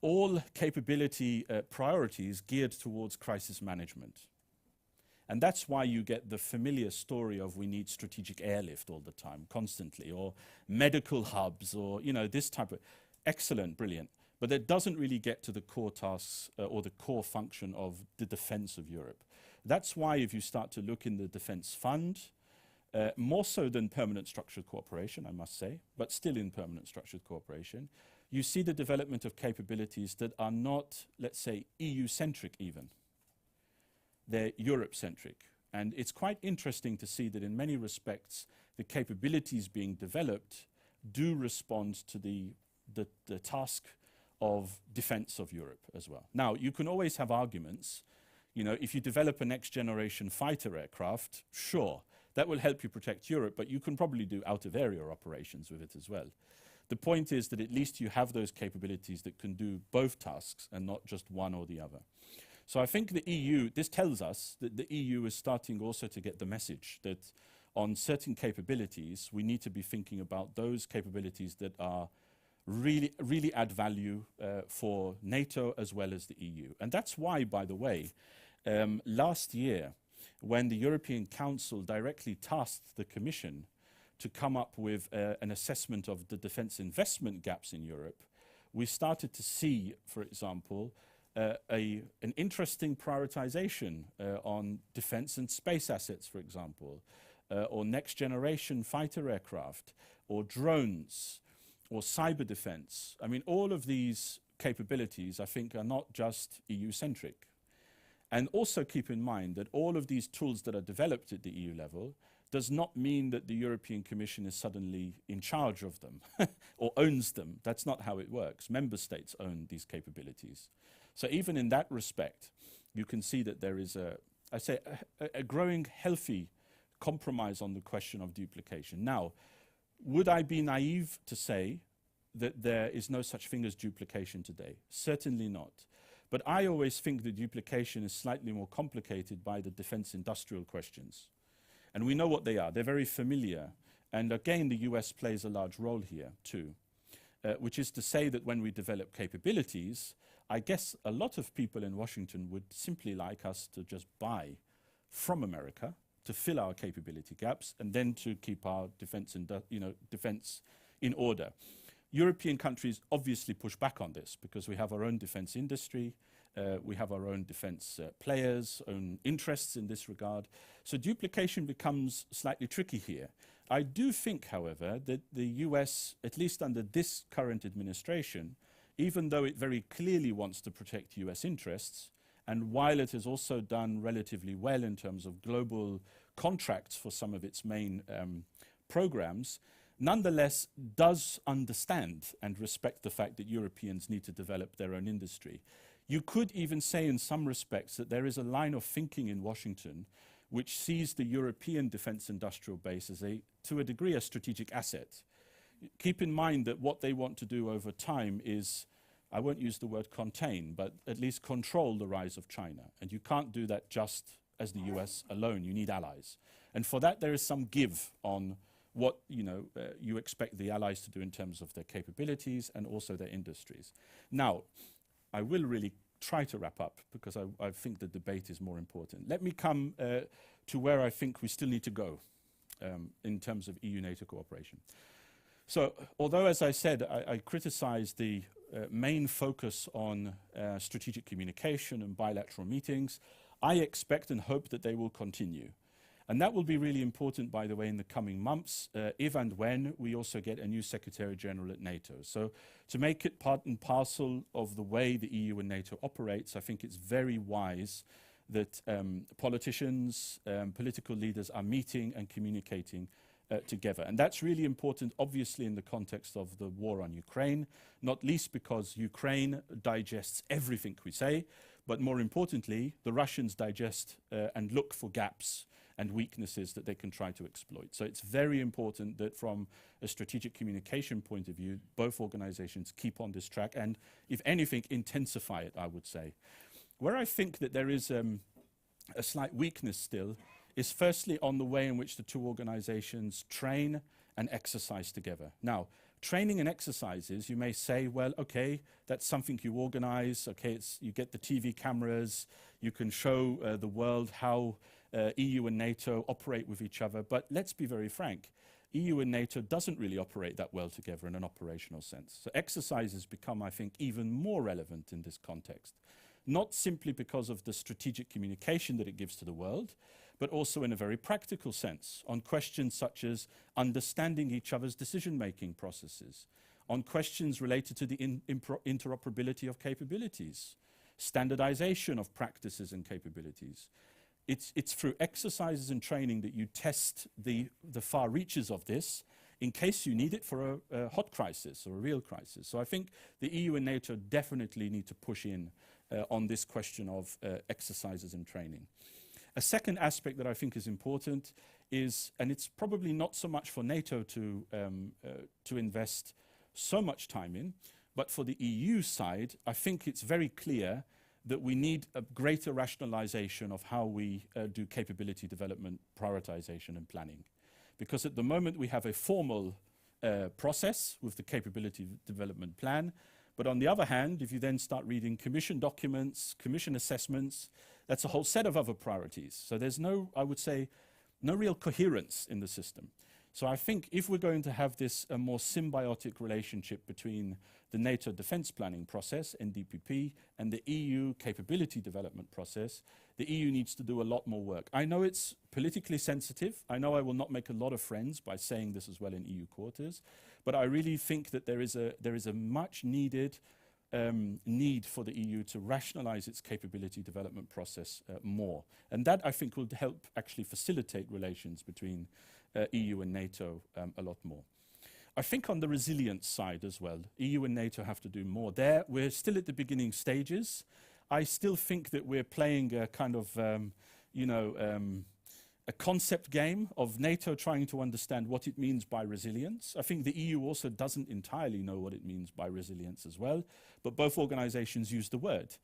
all capability priorities geared towards crisis management. And that's why you get the familiar story of we need strategic airlift all the time, constantly, or medical hubs, or this type of, excellent, brilliant. But that doesn't really get to the core tasks or the core function of the defense of Europe. That's why if you start to look in the defense fund, more so than permanent structured cooperation, I must say, but still in permanent structured cooperation, you see the development of capabilities that are not, let's say, EU-centric even. They're Europe-centric. And it's quite interesting to see that in many respects, the capabilities being developed do respond to the task of defense of Europe as well. Now, you can always have arguments. If you develop a next-generation fighter aircraft, sure, that will help you protect Europe, but you can probably do out-of-area operations with it as well. The point is that at least you have those capabilities that can do both tasks and not just one or the other. So I think the EU, this tells us that the EU is starting also to get the message that on certain capabilities, we need to be thinking about those capabilities that are really add value for NATO as well as the EU. And that's why, by the way, last year, when the European Council directly tasked the Commission to come up with an assessment of the defense investment gaps in Europe, we started to see, for example, an interesting prioritization on defense and space assets, for example, or next generation fighter aircraft, or drones, or cyber defense. I mean, all of these capabilities, I think, are not just EU-centric. And also keep in mind that all of these tools that are developed at the EU level does not mean that the European Commission is suddenly in charge of them or owns them. That's not how it works. Member states own these capabilities. So even in that respect, you can see that there is a growing healthy compromise on the question of duplication. Now, would I be naive to say that there is no such thing as duplication today? Certainly not. But I always think that duplication is slightly more complicated by the defense industrial questions. And we know what they are. They're very familiar. And again, the US plays a large role here too, which is to say that when we develop capabilities, I guess a lot of people in Washington would simply like us to just buy from America to fill our capability gaps and then to keep our defense in order. European countries obviously push back on this because we have our own defense industry, we have our own defense players, own interests in this regard. So duplication becomes slightly tricky here. I do think, however, that the US, at least under this current administration, even though it very clearly wants to protect US interests, and while it has also done relatively well in terms of global contracts for some of its main programs, nonetheless does understand and respect the fact that Europeans need to develop their own industry. You could even say in some respects that there is a line of thinking in Washington which sees the European defense industrial base as to a degree, a strategic asset. Keep in mind that what they want to do over time is, I won't use the word contain, but at least control the rise of China. And you can't do that just as the US alone. You need allies. And for that, there is some give on what you expect the allies to do in terms of their capabilities and also their industries. Now, I will really try to wrap up because I think the debate is more important. Let me come to where I think we still need to go in terms of EU-NATO cooperation. So, although, as I said, I criticize the main focus on strategic communication and bilateral meetings, I expect and hope that they will continue. And that will be really important, by the way, in the coming months, if and when we also get a new Secretary General at NATO. So to make it part and parcel of the way the EU and NATO operates, I think it's very wise that politicians, political leaders are meeting and communicating together. And that's really important, obviously, in the context of the war on Ukraine, not least because Ukraine digests everything we say, but more importantly, the Russians digest and look for gaps and weaknesses that they can try to exploit. So it's very important that from a strategic communication point of view, both organizations keep on this track and, if anything, intensify it, I would say. Where I think that there is a slight weakness still is firstly on the way in which the two organizations train and exercise together. Now, training and exercises, you may say, well, okay, that's something you organize, okay, you get the TV cameras, you can show the world how EU and NATO operate with each other, but let's be very frank, EU and NATO doesn't really operate that well together in an operational sense. So exercises become, I think, even more relevant in this context, not simply because of the strategic communication that it gives to the world, but also in a very practical sense, on questions such as understanding each other's decision-making processes, on questions related to the interoperability of capabilities, standardization of practices and capabilities. It's through exercises and training that you test the far reaches of this in case you need it for a hot crisis or a real crisis. So I think the EU and NATO definitely need to push in on this question of exercises and training. A second aspect that I think is important is, and it's probably not so much for NATO to invest so much time in, but for the EU side, I think it's very clear that we need a greater rationalization of how we do capability development, prioritization and planning. Because at the moment we have a formal process with the capability development plan, but on the other hand, if you then start reading Commission documents, Commission assessments, that's a whole set of other priorities. So there's no, I would say, no real coherence in the system. So I think if we're going to have this a more symbiotic relationship between the NATO defense planning process, NDPP, and the EU capability development process, the EU needs to do a lot more work. I know it's politically sensitive. I know I will not make a lot of friends by saying this as well in EU quarters, but I really think that there is a much needed need for the EU to rationalize its capability development process more. And that, I think, will help actually facilitate relations between EU and NATO a lot more. I think on the resilience side as well, EU and NATO have to do more. There, we're still at the beginning stages. I still think that we're playing a kind of, a concept game of NATO trying to understand what it means by resilience. I think the EU also doesn't entirely know what it means by resilience as well, but both organizations use the word.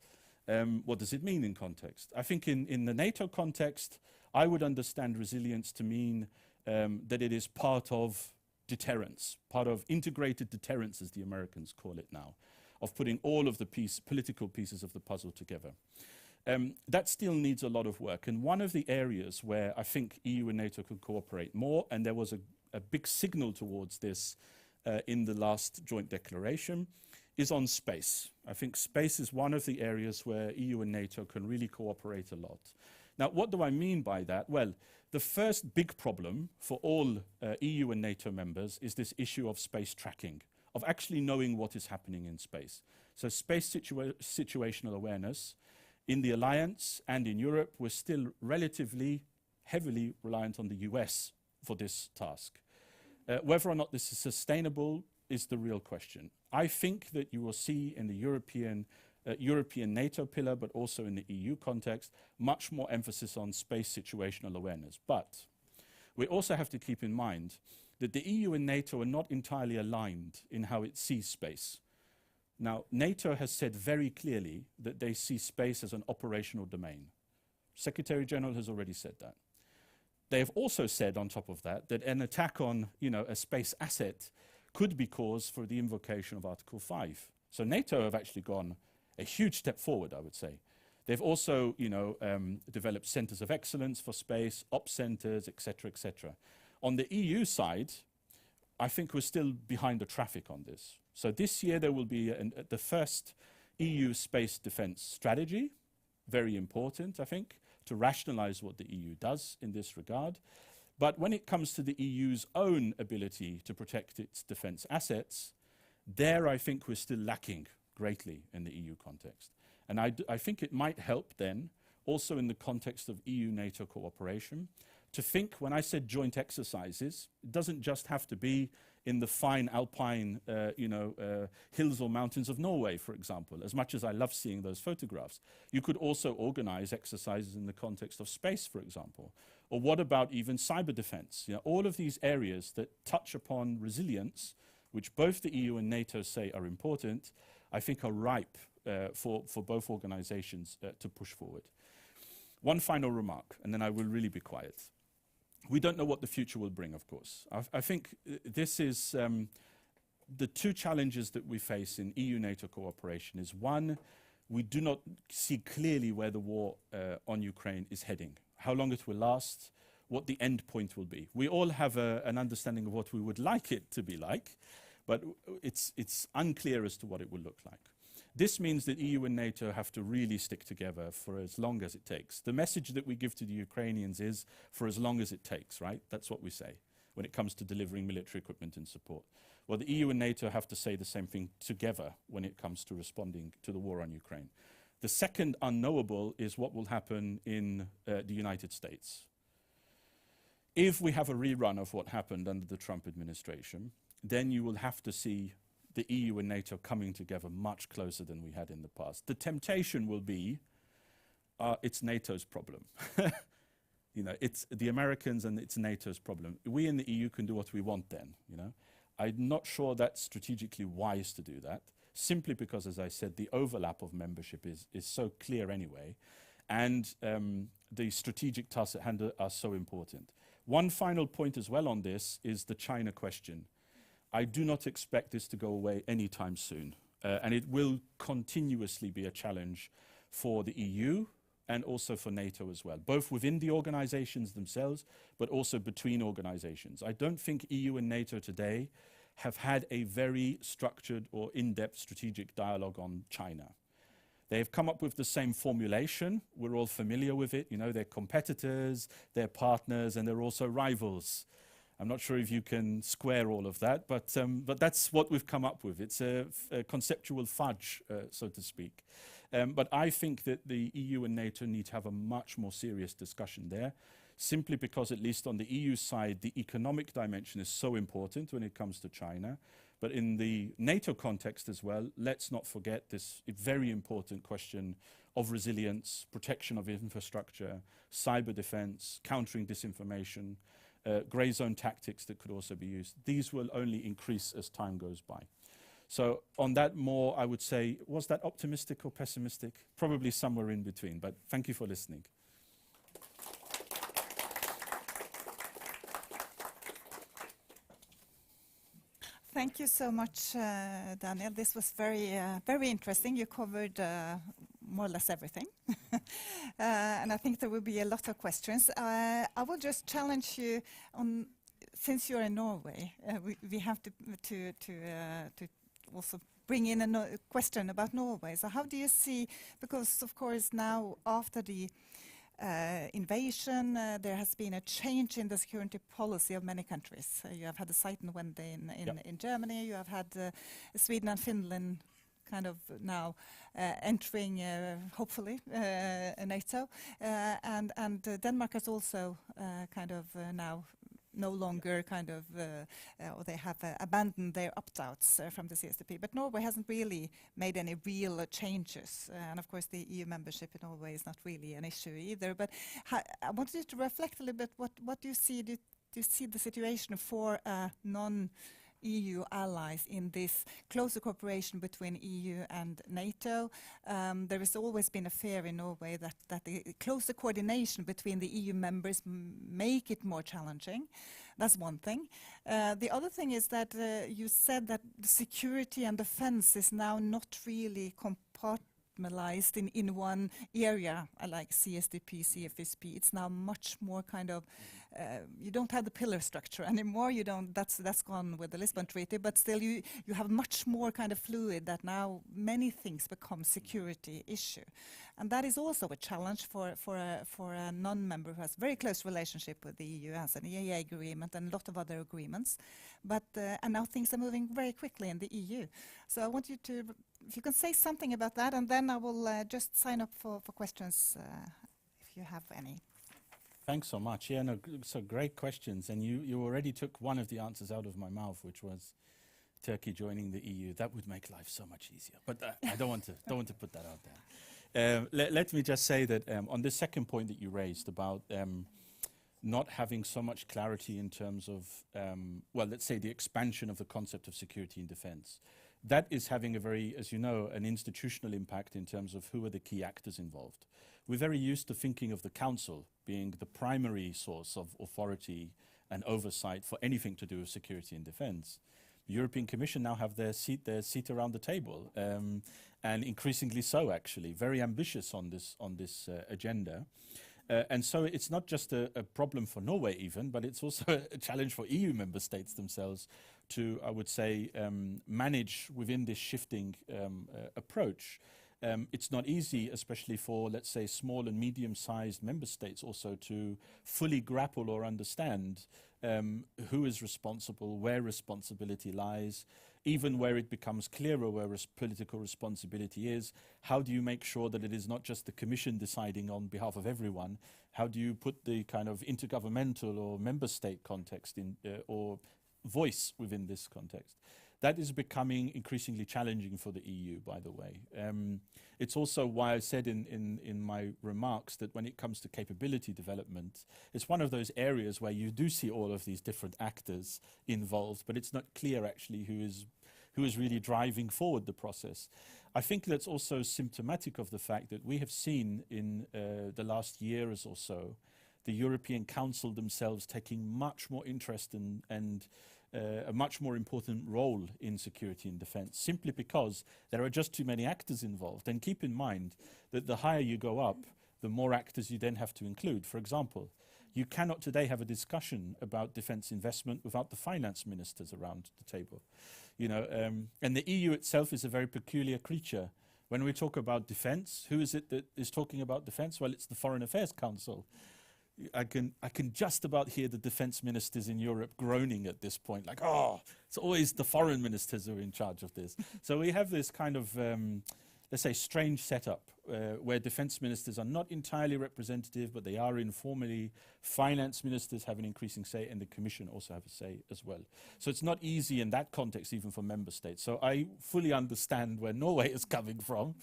What does it mean in context? I think in the NATO context, I would understand resilience to mean that it is part of deterrence, part of integrated deterrence, as the Americans call it now, of putting all of the political pieces of the puzzle together. That still needs a lot of work. And one of the areas where I think EU and NATO could cooperate more, and there was a big signal towards this in the last joint declaration, is on space. I think space is one of the areas where EU and NATO can really cooperate a lot. Now, what do I mean by that? Well, the first big problem for all EU and NATO members is this issue of space tracking, of actually knowing what is happening in space. So space situational awareness in the alliance and in Europe, we're still relatively heavily reliant on the US for this task. Whether or not this is sustainable is the real question. I think that you will see in the European NATO pillar, but also in the EU context, much more emphasis on space situational awareness. But we also have to keep in mind that the EU and NATO are not entirely aligned in how it sees space. Now, NATO has said very clearly that they see space as an operational domain. Secretary General has already said that. They have also said, on top of that, that an attack on, a space asset could be cause for the invocation of Article 5. So NATO have actually gone a huge step forward, I would say. They've also, developed centers of excellence for space, ops centers, etc., etc. On the EU side, I think we're still behind the traffic on this. So this year there will be the first EU space defense strategy, very important, I think, to rationalize what the EU does in this regard. But when it comes to the EU's own ability to protect its defense assets, there I think we're still lacking greatly in the EU context. And I think it might help then, also in the context of EU-NATO cooperation, to think, when I said joint exercises, it doesn't just have to be in the fine alpine hills or mountains of Norway, for example, as much as I love seeing those photographs. You could also organize exercises in the context of space, for example. Or what about even cyber defense? All of these areas that touch upon resilience, which both the EU and NATO say are important, I think are ripe for both organizations to push forward. One final remark, and then I will really be quiet. We don't know what the future will bring, of course. I think this is the two challenges that we face in EU-NATO cooperation is, one, we do not see clearly where the war on Ukraine is heading, how long it will last, what the end point will be. We all have an understanding of what we would like it to be like, but it's unclear as to what it will look like. This means that EU and NATO have to really stick together for as long as it takes. The message that we give to the Ukrainians is for as long as it takes, right? That's what we say when it comes to delivering military equipment and support. Well, the EU and NATO have to say the same thing together when it comes to responding to the war on Ukraine. The second unknowable is what will happen in the United States. If we have a rerun of what happened under the Trump administration, then you will have to see the EU and NATO coming together much closer than we had in the past. The temptation will be, it's NATO's problem. It's the Americans and it's NATO's problem. We in the EU can do what we want then, I'm not sure that's strategically wise to do that, simply because, as I said, the overlap of membership is so clear anyway, and the strategic tasks at hand are so important. One final point as well on this is the China question. I do not expect this to go away anytime soon, and it will continuously be a challenge for the EU and also for NATO as well, both within the organizations themselves, but also between organizations. I don't think EU and NATO today have had a very structured or in-depth strategic dialogue on China. They have come up with the same formulation. We're all familiar with it. They're competitors, they're partners, and they're also rivals. I'm not sure if you can square all of that, but that's what we've come up with. It's a conceptual fudge, so to speak. But I think that the EU and NATO need to have a much more serious discussion there, simply because, at least on the EU side, the economic dimension is so important when it comes to China. But in the NATO context as well, let's not forget this very important question of resilience, protection of infrastructure, cyber defense, countering disinformation, grey zone tactics that could also be used. These will only increase as time goes by. So on that more, I would say, was that optimistic or pessimistic? Probably somewhere in between, but thank you for listening. Thank you so much, Daniel. This was very interesting. You covered more or less everything. And I think there will be a lot of questions. I will just challenge you on, since you're in Norway, we have to also bring in a question about Norway. So how do you see, because of course now after the invasion, there has been a change in the security policy of many countries. You have had the Zeitenwende in Germany, you have had Sweden and Finland kind of now entering, hopefully, NATO, and Denmark has also kind of now no longer kind of, or they have abandoned their opt-outs from the CSDP. But Norway hasn't really made any real changes. And of course, the EU membership in Norway is not really an issue either. But I wanted you to reflect a little bit. What do you see? Do you see the situation for non-EU allies in this closer cooperation between EU and NATO? There has always been a fear in Norway that the closer coordination between the EU members make it more challenging. That's one thing. The other thing is that you said that security and defense is now not really compartmentalized in one area, like CSDP, CFSP. It's now much more kind of, you don't have the pillar structure anymore. You don't. That's gone with the Lisbon Treaty. But still, you have much more kind of fluid that now many things become security issue, and that is also a challenge for a non-member who has very close relationship with the EU, has an EEA agreement and a lot of other agreements. But and now things are moving very quickly in the EU. So I want you to, if you can say something about that, and then I will just sign up for questions if you have any. Thanks so much. Yeah, no, so great questions. And you already took one of the answers out of my mouth, which was Turkey joining the EU. That would make life so much easier. But I don't want to put that out there. Let me just say that on the second point that you raised about not having so much clarity in terms of, well, let's say the expansion of the concept of security and defense. That is having a very, as you know, an institutional impact in terms of who are the key actors involved. We're very used to thinking of the Council being the primary source of authority and oversight for anything to do with security and defense. The European Commission now have their seat around the table, and increasingly so, actually, very ambitious on this agenda. And so it's not just a problem for Norway even, but it's also a challenge for EU member states themselves to, I would say, manage within this shifting approach. It's not easy, especially for, let's say, small and medium-sized member states also to fully grapple or understand who is responsible, where responsibility lies, even where it becomes clearer where political responsibility is. How do you make sure that it is not just the Commission deciding on behalf of everyone? How do you put the kind of intergovernmental or member state context in or voice within this context? That is becoming increasingly challenging for the EU, by the way. It's also why I said in my remarks that when it comes to capability development, it's one of those areas where you do see all of these different actors involved, but it's not clear actually who is really driving forward the process. I think that's also symptomatic of the fact that we have seen in the last years or so, the European Council themselves taking much more interest and a much more important role in security and defense, simply because there are just too many actors involved. And keep in mind that the higher you go up, the more actors you then have to include. For example, you cannot today have a discussion about defense investment without the finance ministers around the table. You know, and the EU itself is a very peculiar creature. When we talk about defense, who is it that is talking about defense? Well, it's the Foreign Affairs Council. I can just about hear the defense ministers in Europe groaning at this point, like, oh, it's always the foreign ministers who are in charge of this. So we have this kind of, let's say, strange setup where defense ministers are not entirely representative, but they are informally. Finance ministers have an increasing say, and the Commission also have a say as well. So it's not easy in that context, even for member states. So I fully understand where Norway is coming from,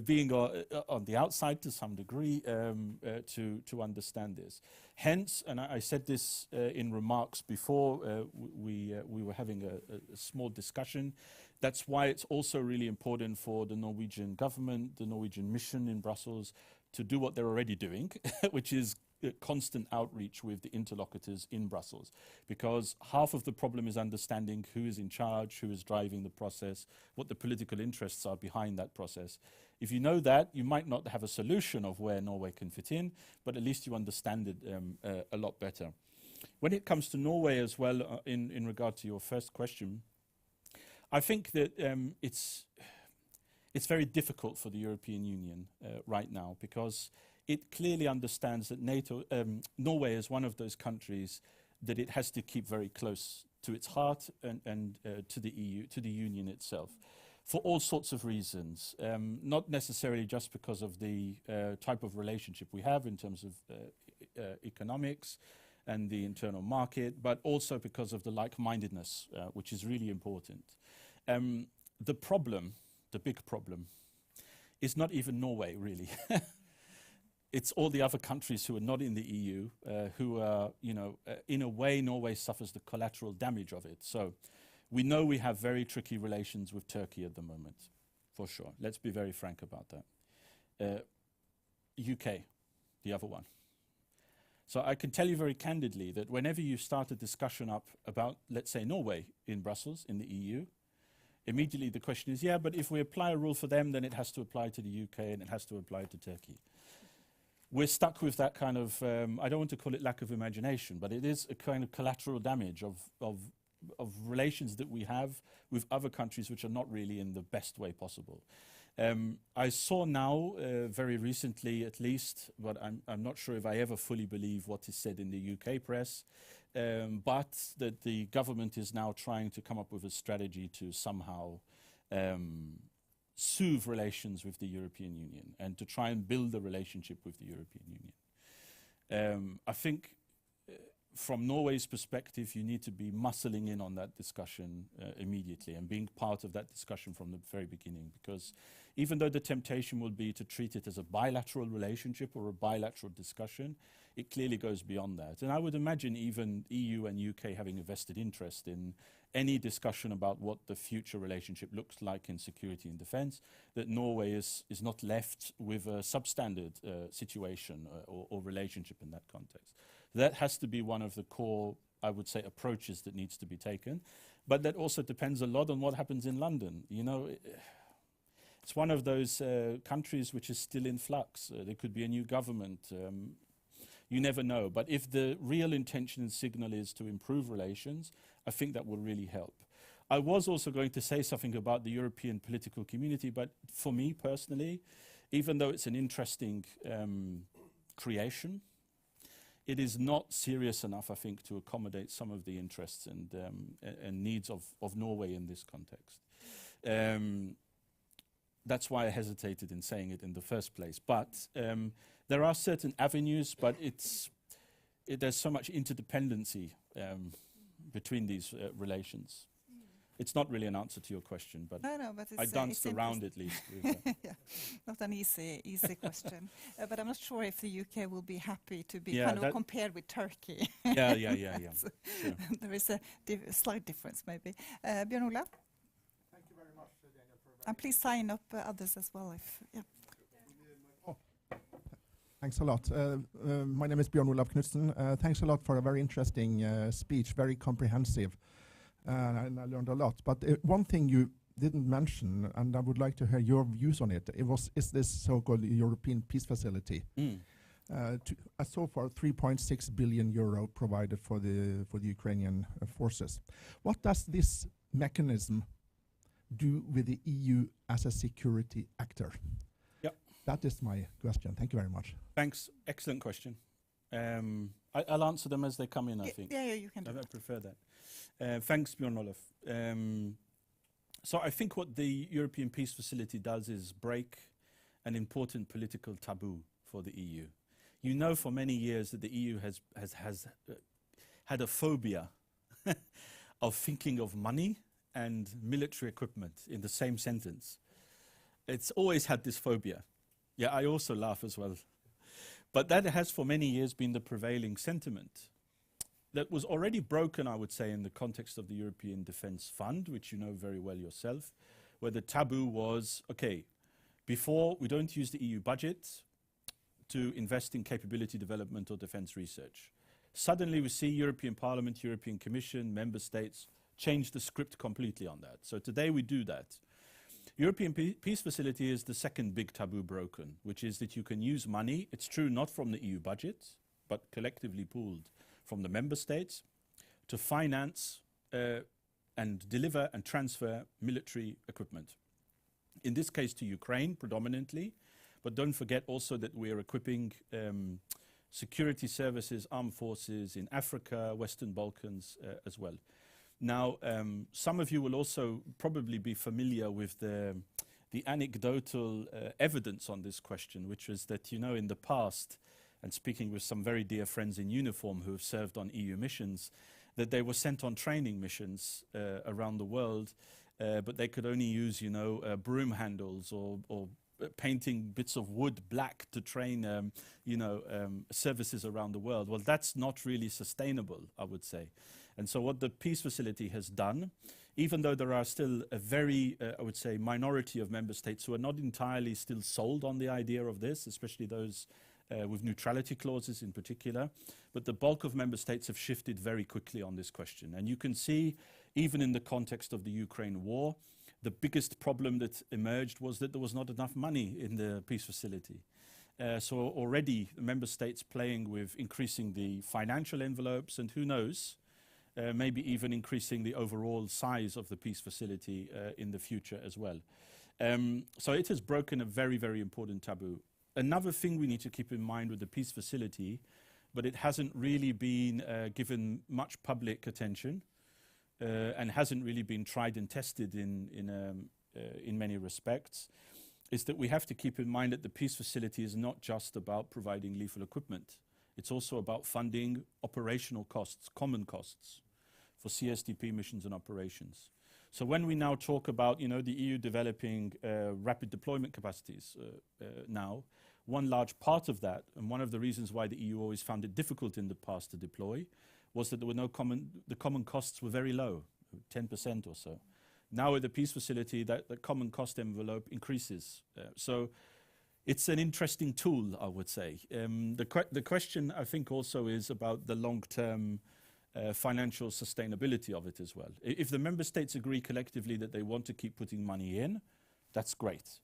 being on the outside to some degree, to understand this. Hence, and I said this in remarks before we were having a small discussion, that's why it's also really important for the Norwegian government, the Norwegian mission in Brussels, to do what they're already doing, which is constant outreach with the interlocutors in Brussels. Because half of the problem is understanding who is in charge, who is driving the process, what the political interests are behind that process. If you know that, you might not have a solution of where Norway can fit in, but at least you understand it a lot better. When it comes to Norway as well, in regard to your first question, I think that it's very difficult for the European Union right now, because it clearly understands that Norway is one of those countries that it has to keep very close to its heart and to the EU, to the Union itself, for all sorts of reasons. Not necessarily just because of the type of relationship we have in terms of economics, and the internal market, but also because of the like-mindedness, which is really important. The problem, the big problem, is not even Norway, really. It's all the other countries who are not in the EU, who are, in a way, Norway suffers the collateral damage of it. So we know we have very tricky relations with Turkey at the moment, for sure. Let's be very frank about that. UK, the other one. So I can tell you very candidly that whenever you start a discussion up about, let's say, Norway in Brussels, in the EU, immediately the question is, yeah, but if we apply a rule for them, then it has to apply to the UK and it has to apply to Turkey. We're stuck with that kind of, I don't want to call it lack of imagination, but it is a kind of collateral damage of relations that we have with other countries which are not really in the best way possible. I saw now, very recently at least, but I'm not sure if I ever fully believe what is said in the UK press, but that the government is now trying to come up with a strategy to somehow soothe relations with the European Union and to try and build a relationship with the European Union. I think from Norway's perspective, you need to be muscling in on that discussion immediately and being part of that discussion from the very beginning, because even though the temptation will be to treat it as a bilateral relationship or a bilateral discussion, it clearly goes beyond that. And I would imagine even EU and UK having a vested interest in any discussion about what the future relationship looks like in security and defence, that Norway is not left with a substandard situation or relationship in that context. That has to be one of the core, I would say, approaches that needs to be taken. But that also depends a lot on what happens in London. You know, it's one of those countries which is still in flux. There could be a new government. You never know. But if the real intention and signal is to improve relations, I think that will really help. I was also going to say something about the European political community, but for me personally, even though it's an interesting creation, it is not serious enough, I think, to accommodate some of the interests and needs of Norway in this context. That's why I hesitated in saying it in the first place. But there are certain avenues, but there's so much interdependency between these relations. It's not really an answer to your question, but, no, but I danced around at least. Yeah, not an easy question. But I'm not sure if the UK will be happy to be compared with Turkey. Yeah. So sure. there is a slight difference, maybe. Bjørn Olav? Thank you very much, Daniel. And please sign up others as well. Thanks a lot. My name is Bjørn Olav Knudsen. Thanks a lot for a very interesting speech, very comprehensive. And I learned a lot. But one thing you didn't mention, and I would like to hear your views on it, is this so-called European Peace Facility. So far, 3.6 billion euro provided for the Ukrainian forces. What does this mechanism do with the EU as a security actor? Yep. That is my question. Thank you very much. Thanks. Excellent question. I'll answer them as they come in, I think. Yeah, you can do I that. prefer that. Thanks, Bjørn Olav. So I think what the European Peace Facility does is break an important political taboo for the EU. You know, for many years that the EU has had a phobia of thinking of money and military equipment in the same sentence. It's always had this phobia. Yeah, I also laugh as well. But that has for many years been the prevailing sentiment. That was already broken, I would say, in the context of the European Defence Fund, which you know very well yourself, where the taboo was, okay, before we don't use the EU budget to invest in capability development or defence research. Suddenly we see European Parliament, European Commission, member states change the script completely on that. So today we do that. European Peace Facility is the second big taboo broken, which is that you can use money, it's true not from the EU budget, but collectively pooled from the member states, to finance and deliver and transfer military equipment. In this case to Ukraine predominantly, but don't forget also that we are equipping security services, armed forces in Africa, Western Balkans as well. Now, some of you will also probably be familiar with the anecdotal evidence on this question, which was that, you know, in the past, and speaking with some very dear friends in uniform who have served on EU missions, that they were sent on training missions around the world, but they could only use, broom handles or painting bits of wood black to train, services around the world. Well, that's not really sustainable, I would say. And so what the Peace Facility has done, even though there are still a very, I would say, minority of member states who are not entirely still sold on the idea of this, especially those with neutrality clauses in particular, but the bulk of member states have shifted very quickly on this question. And you can see, even in the context of the Ukraine war, the biggest problem that emerged was that there was not enough money in the Peace Facility. So already member states playing with increasing the financial envelopes, and who knows, maybe even increasing the overall size of the Peace Facility in the future as well. So it has broken a very, very important taboo. Another thing we need to keep in mind with the Peace Facility, but it hasn't really been given much public attention and hasn't really been tried and tested in many respects, is that we have to keep in mind that the Peace Facility is not just about providing lethal equipment. It's also about funding operational costs, common costs, for CSDP missions and operations. So when we now talk about, the EU developing rapid deployment capacities now, one large part of that, and one of the reasons why the EU always found it difficult in the past to deploy, was that there were the common costs were very low, 10% or so. Now with the Peace Facility, the common cost envelope increases. So it's an interesting tool, I would say. The question, I think, also is about the long-term financial sustainability of it as well. If the member states agree collectively that they want to keep putting money in, that's great.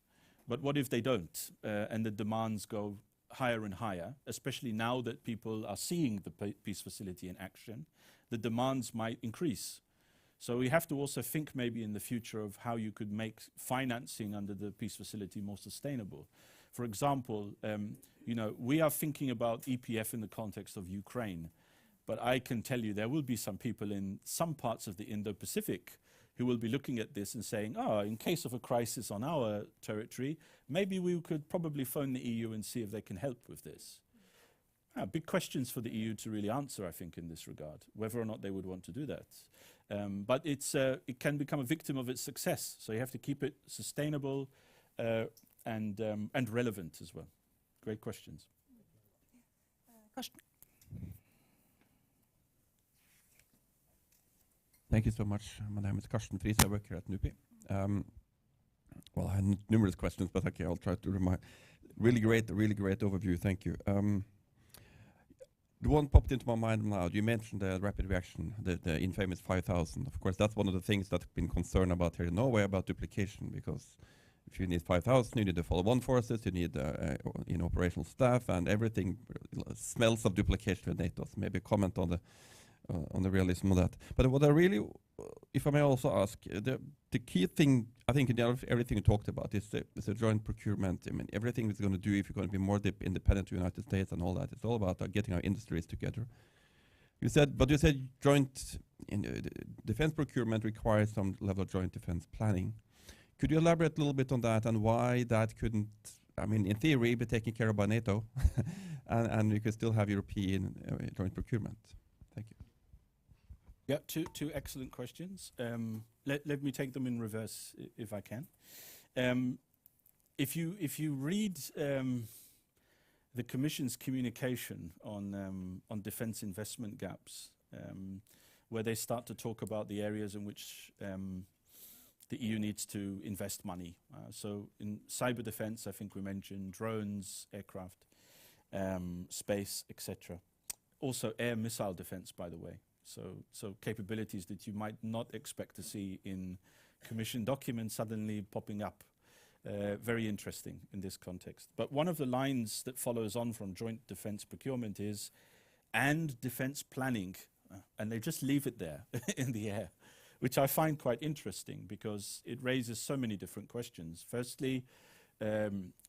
But what if they don't, and the demands go higher and higher, especially now that people are seeing the Peace Facility in action, the demands might increase. So we have to also think maybe in the future of how you could make financing under the Peace Facility more sustainable. For example, we are thinking about EPF in the context of Ukraine, but I can tell you there will be some people in some parts of the Indo-Pacific who will be looking at this and saying, in case of a crisis on our territory, maybe we could probably phone the EU and see if they can help with this. Big questions for the EU to really answer, I think, in this regard, whether or not they would want to do that. But it can become a victim of its success, so you have to keep it sustainable and relevant as well. Great questions. Thank you so much. My name is Karsten Friis. I work here at NUPI. Well, I had numerous questions, but okay, I'll try to remind. Really great overview. Thank you. The one popped into my mind now. You mentioned the rapid reaction, the infamous 5,000. Of course, that's one of the things that's been concerned about here in Norway about duplication, because if you need 5,000, you need the follow-on forces, you need operational staff, and everything smells of duplication with NATO. So maybe comment on the realism of that. But what I really, if I may also ask, the key thing, I think in everything you talked about is the joint procurement. I mean, everything is going to do, if you're going to be more independent to the United States and all that, it's all about getting our industries together. You said joint defense procurement requires some level of joint defense planning. Could you elaborate a little bit on that and why that couldn't, I mean, in theory, be taken care of by NATO, and you could still have European joint procurement? Thank you. Yeah, two excellent questions. Let me take them in reverse, if I can. If you read the Commission's communication on defence investment gaps, where they start to talk about the areas in which the EU needs to invest money. So in cyber defence, I think we mentioned drones, aircraft, space, etc. Also air missile defence, by the way. So capabilities that you might not expect to see in Commission documents suddenly popping up. Very interesting in this context. But one of the lines that follows on from joint defence procurement is, and defence planning. And they just leave it there in the air, which I find quite interesting because it raises so many different questions. Firstly,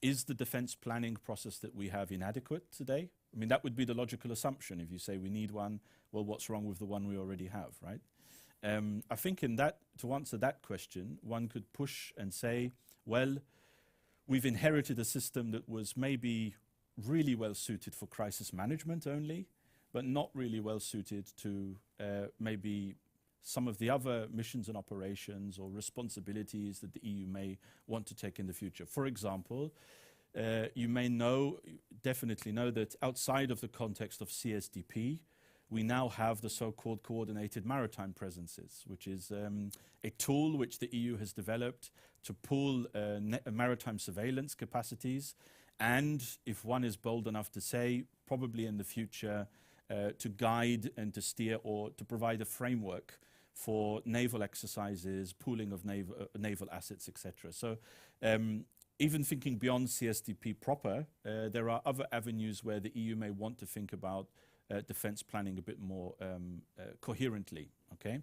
is the defence planning process that we have inadequate today? I mean, that would be the logical assumption. If you say we need one, well, what's wrong with the one we already have, right? I think to answer that question, one could push and say, well, we've inherited a system that was maybe really well suited for crisis management only, but not really well suited to maybe some of the other missions and operations or responsibilities that the EU may want to take in the future. For example, you may definitely know that outside of the context of CSDP, we now have the so-called coordinated maritime presences, which is a tool which the EU has developed to pool maritime surveillance capacities, and if one is bold enough to say, probably in the future, to guide and to steer or to provide a framework for naval exercises, pooling of naval assets, etc. So even thinking beyond CSDP proper, there are other avenues where the EU may want to think about defense planning a bit more coherently, okay?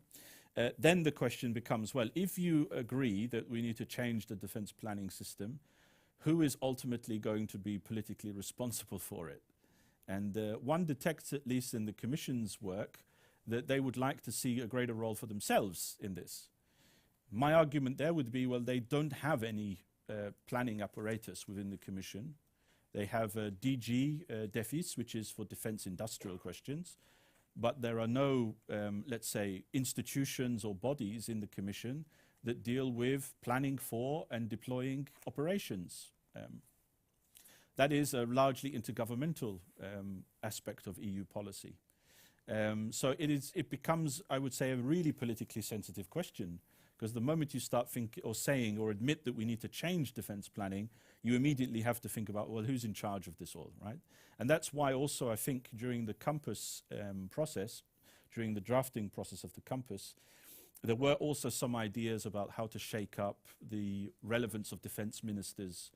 Then the question becomes, well, if you agree that we need to change the defense planning system, who is ultimately going to be politically responsible for it? And one detects, at least in the Commission's work, that they would like to see a greater role for themselves in this. My argument there would be, well, they don't have any planning apparatus within the Commission. They have a DG DEFIS, which is for defense industrial questions, but there are no, let's say, institutions or bodies in the Commission that deal with planning for and deploying operations. That is a largely intergovernmental aspect of EU policy. So it becomes, I would say, a really politically sensitive question, because the moment you start saying or admit that we need to change defense planning, you immediately have to think about, well, who's in charge of this all, right? And that's why also I think during the Compass process, during the drafting process of the Compass, there were also some ideas about how to shake up the relevance of defense ministers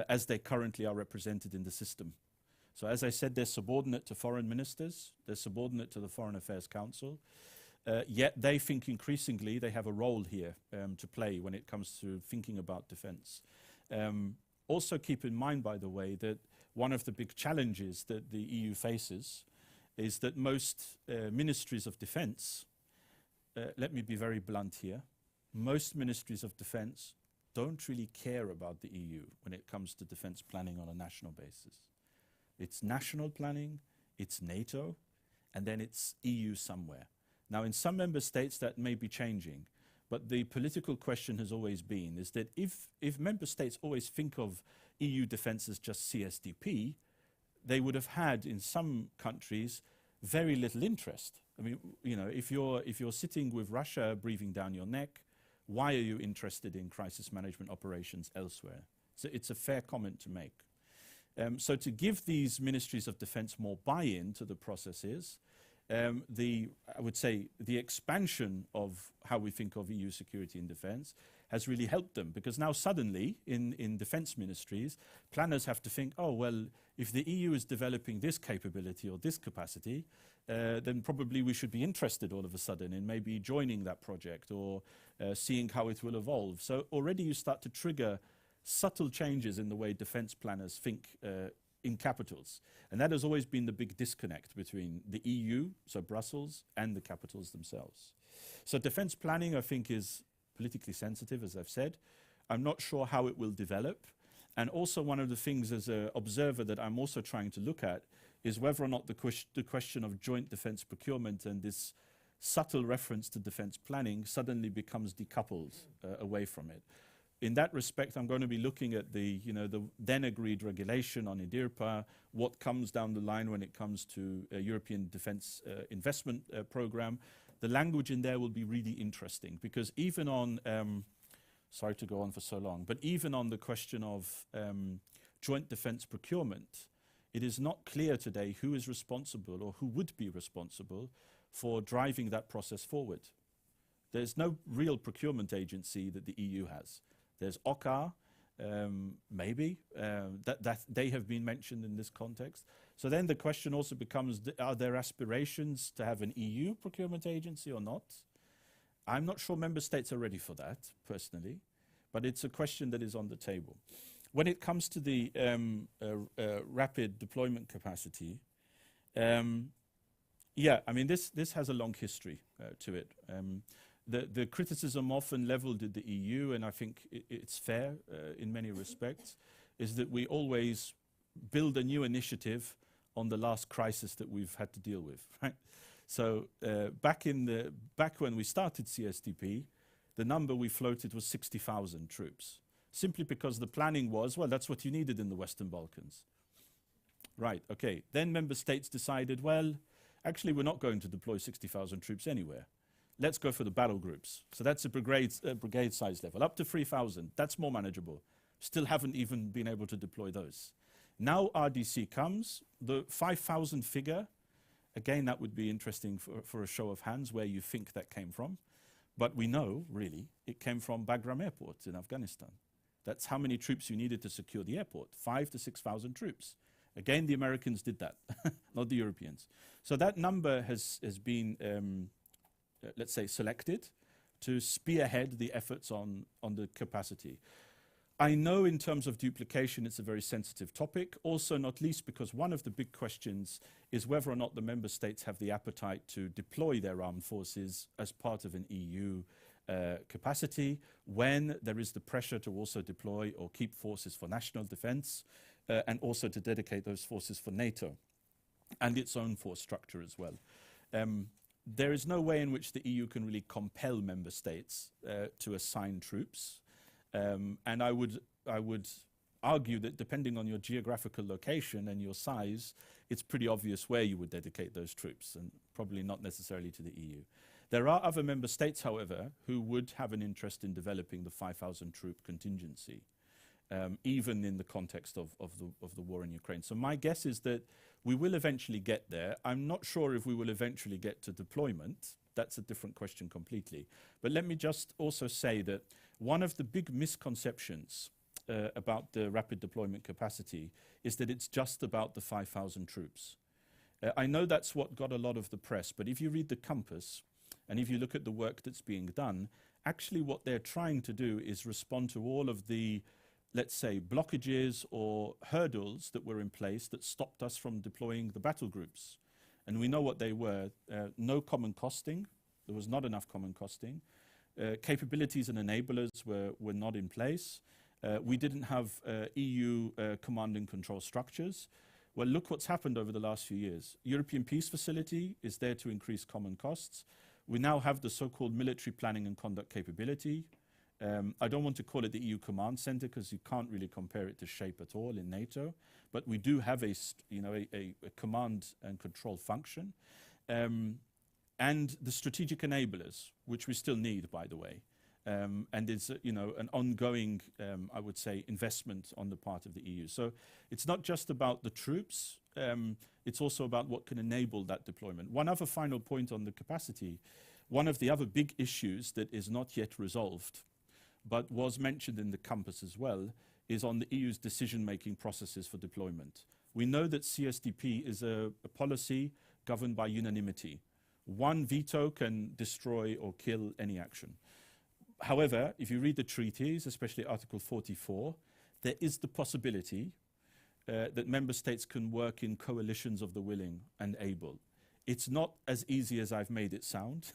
as they currently are represented in the system. So as I said, they're subordinate to foreign ministers, they're subordinate to the Foreign Affairs Council, yet they think increasingly they have a role here to play when it comes to thinking about defense. Also keep in mind, by the way, that one of the big challenges that the EU faces is that most ministries of defense, let me be very blunt here, most ministries of defense don't really care about the EU when it comes to defense planning on a national basis. It's national planning, it's NATO, and then it's EU somewhere. Now, in some member states that may be changing, but the political question has always been is that if member states always think of EU defense as just CSDP, they would have had in some countries very little interest. I mean, you know, if you're sitting with Russia breathing down your neck, why are you interested in crisis management operations elsewhere? So it's a fair comment to make. So to give these ministries of defense more buy-in to the processes, I would say the expansion of how we think of EU security and defense has really helped them, because now suddenly in defense ministries, planners have to think, oh, well, if the EU is developing this capability or this capacity, then probably we should be interested all of a sudden in maybe joining that project or seeing how it will evolve. So already you start to trigger subtle changes in the way defense planners think in capitals. And that has always been the big disconnect between the EU, so Brussels, and the capitals themselves. So defense planning, I think, is politically sensitive, as I've said. I'm not sure how it will develop. And also one of the things as an observer that I'm also trying to look at is whether or not the question of joint defense procurement and this subtle reference to defense planning suddenly becomes decoupled away from it. In that respect, I'm going to be looking at the then agreed regulation on EDIRPA, what comes down the line when it comes to a European Defence Investment Programme. The language in there will be really interesting, because even on, sorry to go on for so long, but even on the question of joint defence procurement, it is not clear today who is responsible or who would be responsible for driving that process forward. There's no real procurement agency that the EU has. There's OCCAR, maybe, that they have been mentioned in this context. So then the question also becomes, are there aspirations to have an EU procurement agency or not? I'm not sure member states are ready for that, personally, but it's a question that is on the table. When it comes to the rapid deployment capacity, yeah, I mean, this has a long history to it. The criticism often leveled at the EU, and I think it's fair in many respects, is that we always build a new initiative on the last crisis that we've had to deal with, right? So back when we started CSDP, the number we floated was 60,000 troops, simply because the planning was, well, that's what you needed in the Western Balkans. Right, okay. Then member states decided, well, actually, we're not going to deploy 60,000 troops anywhere. Let's go for the battle groups. So that's a brigade size level, up to 3,000. That's more manageable. Still haven't even been able to deploy those. Now RDC comes, the 5,000 figure, again, that would be interesting for a show of hands where you think that came from. But we know, really, it came from Bagram Airport in Afghanistan. That's how many troops you needed to secure the airport, 5,000 to 6,000 troops. Again, the Americans did that, not the Europeans. So that number has been, let's say, selected to spearhead the efforts on the capacity. I know in terms of duplication, it's a very sensitive topic, also not least because one of the big questions is whether or not the member states have the appetite to deploy their armed forces as part of an EU capacity when there is the pressure to also deploy or keep forces for national defense and also to dedicate those forces for NATO and its own force structure as well. There is no way in which the EU can really compel member states to assign troops. And I would argue that depending on your geographical location and your size, it's pretty obvious where you would dedicate those troops, and probably not necessarily to the EU. There are other member states, however, who would have an interest in developing the 5,000 troop contingency, even in the context of the war in Ukraine. So my guess is that we will eventually get there. I'm not sure if we will eventually get to deployment. That's a different question completely. But let me just also say that one of the big misconceptions about the rapid deployment capacity is that it's just about the 5,000 troops. I know that's what got a lot of the press, but if you read the Compass and if you look at the work that's being done, actually what they're trying to do is respond to all of the, let's say, blockages or hurdles that were in place that stopped us from deploying the battle groups. And we know what they were. No common costing. There was not enough common costing. Capabilities and enablers were not in place. We didn't have EU command and control structures. Well, look what's happened over the last few years. European Peace Facility is there to increase common costs. We now have the so-called military planning and conduct capability. I don't want to call it the EU Command Center because you can't really compare it to shape at all in NATO, but we do have a command and control function. And the strategic enablers, which we still need, by the way. And it's an ongoing, I would say, investment on the part of the EU. So it's not just about the troops, it's also about what can enable that deployment. One other final point on the capacity, one of the other big issues that is not yet resolved, but was mentioned in the Compass as well, is on the EU's decision-making processes for deployment. We know that CSDP is a policy governed by unanimity. One veto can destroy or kill any action. However, if you read the treaties, especially Article 44, there is the possibility that member states can work in coalitions of the willing and able. It's not as easy as I've made it sound,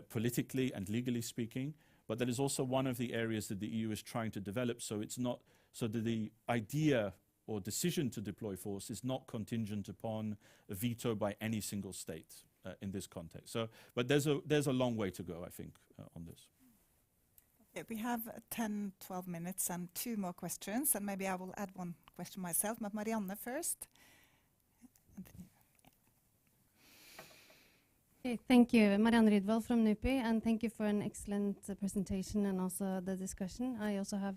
politically and legally speaking, but that is also one of the areas that the EU is trying to develop, so it's not, so that the idea or decision to deploy force is not contingent upon a veto by any single state in this context. So, but there's a long way to go, I think, on this. Okay, we have 10, 12 minutes and 2 more questions, and maybe I will add one question myself, but Marianne first. Okay, thank you. Marianne Rydvall from NUPI, and thank you for an excellent presentation and also the discussion. I also have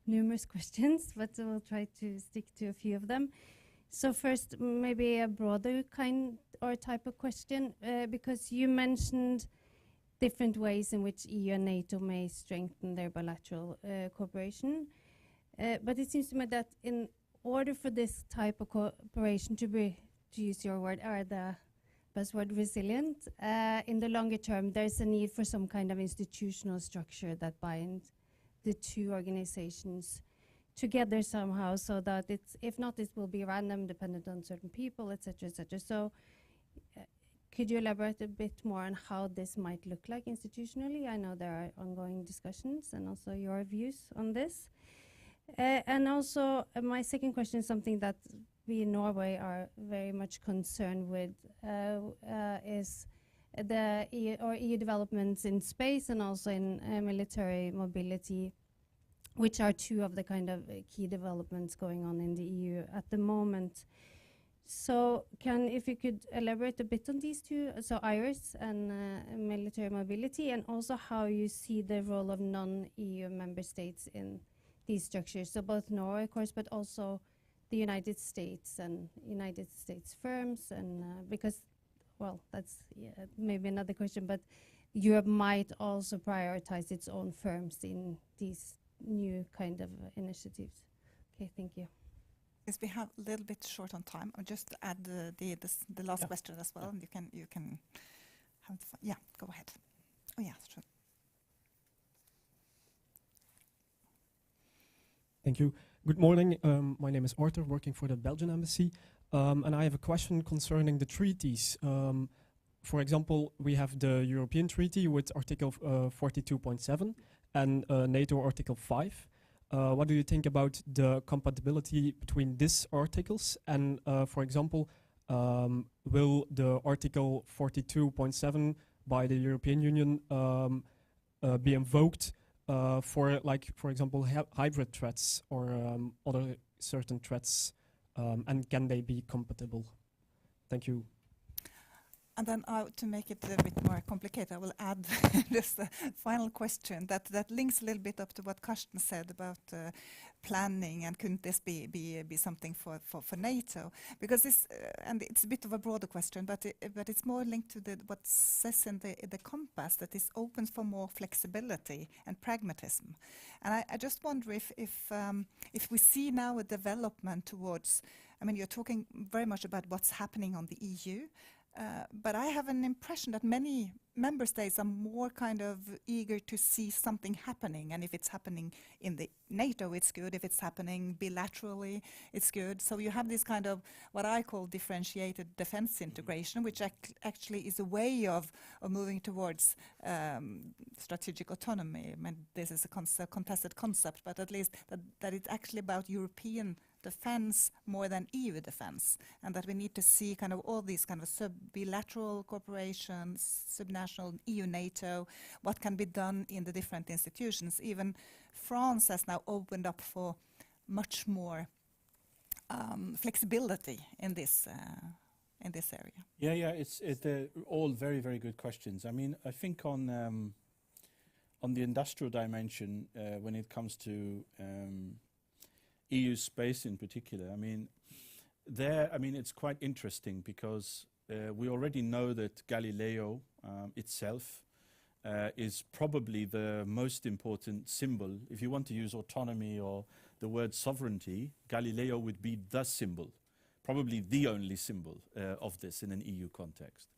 numerous questions, but we'll try to stick to a few of them. So first, maybe a broader kind or type of question, because you mentioned different ways in which EU and NATO may strengthen their bilateral cooperation. But it seems to me that in order for this type of cooperation to be, to use your word, or the buzzword resilient, in the longer term, there's a need for some kind of institutional structure that binds the two organizations together somehow, so that it's, if not, it will be random, dependent on certain people, etc., etc. So could you elaborate a bit more on how this might look like institutionally? I know there are ongoing discussions and also your views on this. And also, my second question is something that we in Norway are very much concerned with, is the EU developments in space and also in military mobility, which are two of the kind of key developments going on in the EU at the moment. So if you could elaborate a bit on these two, so IRIS and military mobility, and also how you see the role of non-EU member states in these structures. So both Norway, of course, but also the United States and United States firms, and because, well, that's maybe another question, but Europe might also prioritize its own firms in these new kind of initiatives. Okay, thank you. Yes, we have a little bit short on time. I'll just add the last question as well, and you can have fun. Yeah, go ahead. Oh yeah, sure. Thank you. Good morning. My name is Arthur, working for the Belgian embassy, and I have a question concerning the treaties. For example, we have the European Treaty with Article 42.7 and NATO Article 5. What do you think about the compatibility between these articles? And for example, will the Article 42.7 by the European Union be invoked for, like, for example, hybrid threats or other certain threats, and can they be compatible? Thank you. And then to make it a bit more complicated, I will add this final question that links a little bit up to what Karsten said about planning, and couldn't this be something for NATO? Because this, and it's a bit of a broader question, but it's more linked to what says in the compass, that is open for more flexibility and pragmatism. And I just wonder if we see now a development towards, I mean, you're talking very much about what's happening on the EU. But I have an impression that many member states are more kind of eager to see something happening, and if it's happening in the NATO, it's good. If it's happening bilaterally, it's good. So you have this kind of what I call differentiated defense integration, which actually is a way of moving towards strategic autonomy. I mean, this is a contested concept, but at least that it's actually about European defense more than EU defense, and that we need to see kind of all these kind of bilateral corporations, subnational EU-NATO, what can be done in the different institutions. Even France has now opened up for much more flexibility in this area. Yeah, it's all very, very good questions. I mean, I think on the industrial dimension, when it comes to EU space in particular, I mean, it's quite interesting because we already know that Galileo itself is probably the most important symbol. If you want to use autonomy or the word sovereignty, Galileo would be the symbol, probably the only symbol of this in an EU context.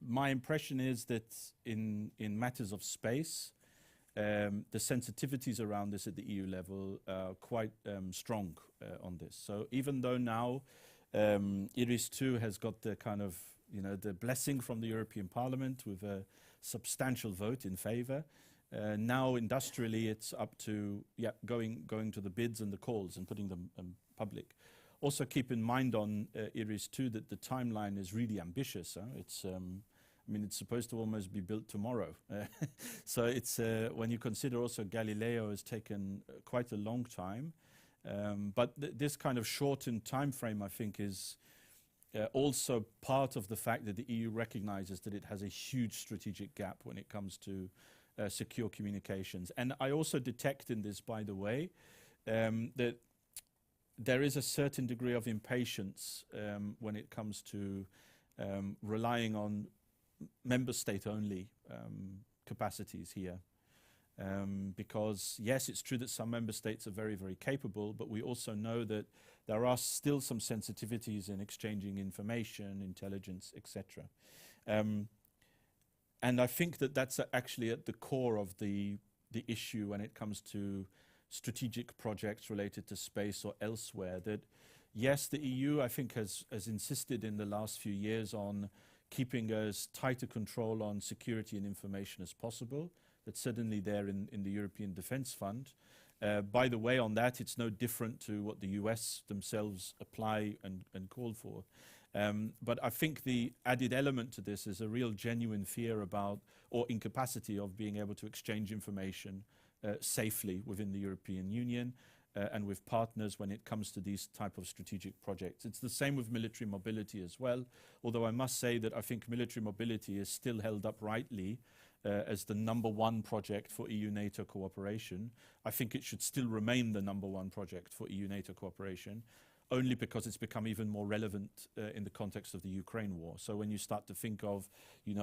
My impression is that in matters of space, the sensitivities around this at the EU level are quite strong on this. So even though now IRIS2 has got the kind of, the blessing from the European Parliament with a substantial vote in favor, now industrially it's up to going to the bids and the calls and putting them public. Also keep in mind on IRIS2 that the timeline is really ambitious. It's it's supposed to almost be built tomorrow. So it's when you consider also Galileo has taken quite a long time. But this kind of shortened time frame, I think, is also part of the fact that the EU recognizes that it has a huge strategic gap when it comes to secure communications. And I also detect in this, by the way, that there is a certain degree of impatience when it comes to relying on member state only capacities here. Because yes, it's true that some member states are very, very capable, but we also know that there are still some sensitivities in exchanging information, intelligence, etc. And I think that that's actually at the core of the issue when it comes to strategic projects related to space or elsewhere. That yes, the EU, I think, has insisted in the last few years on keeping as tighter control on security and information as possible. That's certainly there in the European Defence Fund. By the way, on that, it's no different to what the US themselves apply and call for. But I think the added element to this is a real genuine fear about, or incapacity of being able to exchange information safely within the European Union and with partners when it comes to these type of strategic projects. It's the same with military mobility as well, although I must say that I think military mobility is still held up rightly as the #1 project for EU-NATO cooperation. I think it should still remain the #1 project for EU-NATO cooperation, only because it's become even more relevant in the context of the Ukraine war. So when you start to think of,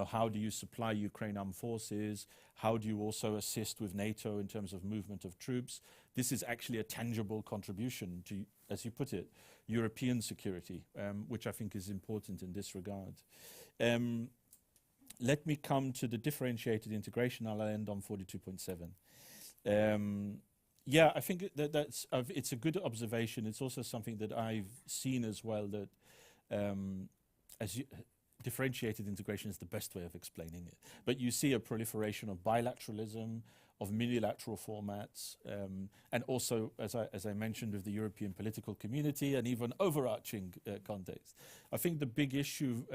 how do you supply Ukraine armed forces? How do you also assist with NATO in terms of movement of troops? This is actually a tangible contribution to, as you put it, European security, which I think is important in this regard. Let me come to the differentiated integration. I'll end on 42.7. Yeah, I think that's it's a good observation. It's also something that I've seen as well, that differentiated integration is the best way of explaining it. But you see a proliferation of bilateralism, of unilateral formats, and also, as I mentioned, with the European political community and even overarching context. I think the big issue,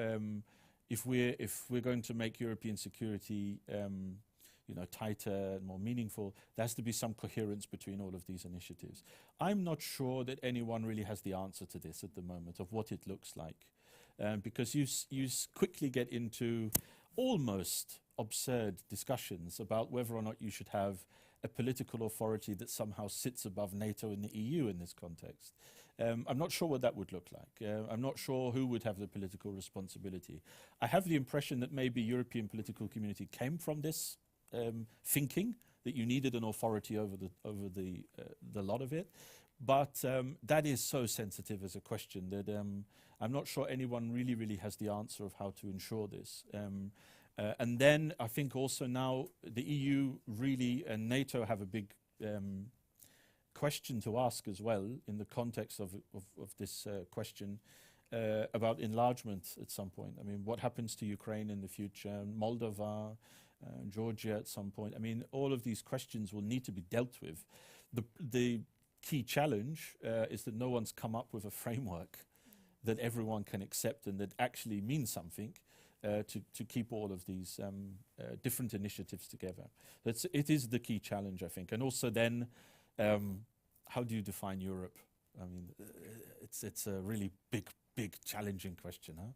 if we're going to make European security tighter and more meaningful, there has to be some coherence between all of these initiatives. I'm not sure that anyone really has the answer to this at the moment, of what it looks like, because you quickly get into almost absurd discussions about whether or not you should have a political authority that somehow sits above NATO and the EU in this context. I'm not sure what that would look like. I'm not sure who would have the political responsibility. I have the impression that maybe European political community came from this thinking that you needed an authority over the lot of it, but that is so sensitive as a question that I'm not sure anyone really has the answer of how to ensure this. And then I think also now the EU really and NATO have a big question to ask as well in the context of this question about enlargement at some point. I mean, what happens to Ukraine in the future, Moldova, Georgia at some point? I mean, all of these questions will need to be dealt with. The key challenge is that no one's come up with a framework that everyone can accept and that actually means something to keep all of these different initiatives together. It is the key challenge, I think. And also then, how do you define Europe? I mean, it's a really big challenging question, huh?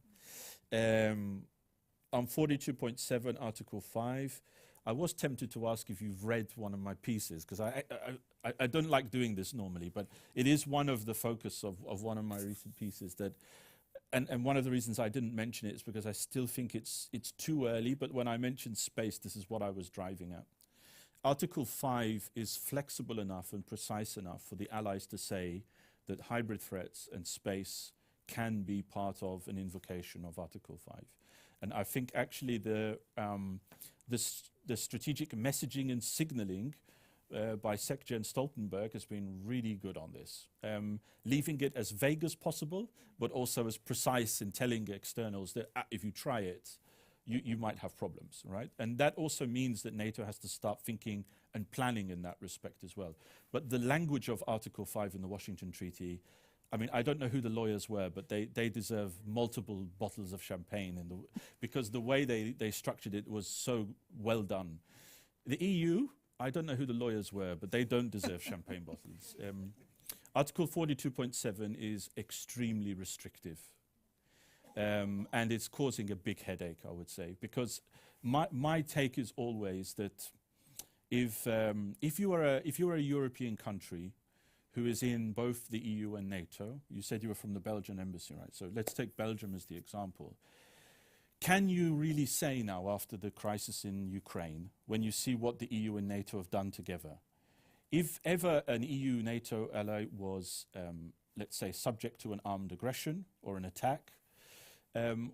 On 42.7, Article 5, I was tempted to ask if you've read one of my pieces, because I don't like doing this normally, but it is one of the focus of one of my recent pieces that, and one of the reasons I didn't mention it is because I still think it's too early, but when I mentioned space, this is what I was driving at. Article 5 is flexible enough and precise enough for the allies to say that hybrid threats and space can be part of an invocation of Article 5. And I think actually the strategic messaging and signaling by Secretary Stoltenberg has been really good on this, leaving it as vague as possible, but also as precise in telling externals that if you try it, you might have problems, right? And that also means that NATO has to start thinking and planning in that respect as well. But the language of Article 5 in the Washington Treaty, I mean, I don't know who the lawyers were, but they deserve multiple bottles of champagne because the way they structured it was so well done. The EU, I don't know who the lawyers were, but they don't deserve champagne bottles. Article 42.7 is extremely restrictive. And it's causing a big headache, I would say, because my take is always that if you are a European country who is in both the EU and NATO, you said you were from the Belgian embassy, right? So let's take Belgium as the example. Can you really say now, after the crisis in Ukraine, when you see what the EU and NATO have done together, if ever an EU-NATO ally was, let's say, subject to an armed aggression or an attack,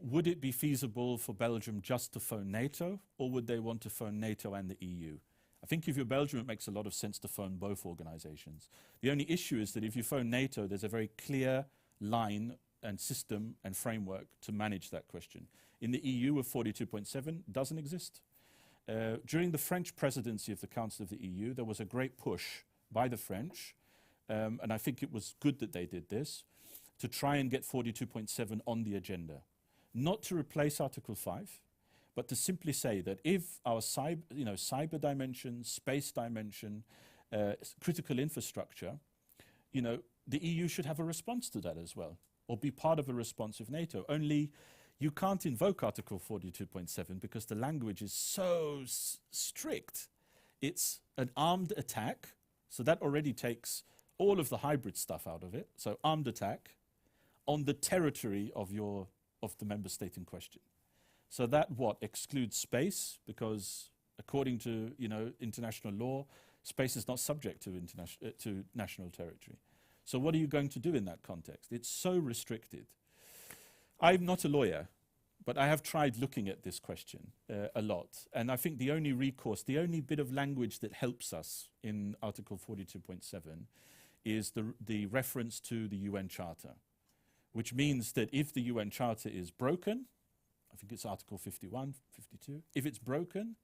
would it be feasible for Belgium just to phone NATO, or would they want to phone NATO and the EU? I think if you're Belgium, it makes a lot of sense to phone both organizations. The only issue is that if you phone NATO, there's a very clear line and system and framework to manage that question. In the EU, with 42.7, doesn't exist. During the French presidency of the Council of the EU, there was a great push by the French, and I think it was good that they did this, to try and get 42.7 on the agenda. Not to replace Article 5, but to simply say that if our cyber dimension, space dimension, critical infrastructure, the EU should have a response to that as well, or be part of a response of NATO. Only you can't invoke Article 42.7 because the language is so strict. It's an armed attack, so that already takes all of the hybrid stuff out of it. So armed attack on the territory of the member state in question. So that excludes space, because according to international law, space is not subject to national territory. So what are you going to do in that context? It's so restricted. I'm not a lawyer, but I have tried looking at this question a lot. And I think the only recourse, the only bit of language that helps us in Article 42.7 is the reference to the UN Charter, which means that if the UN Charter is broken, I think it's Article 51, 52, if it's broken,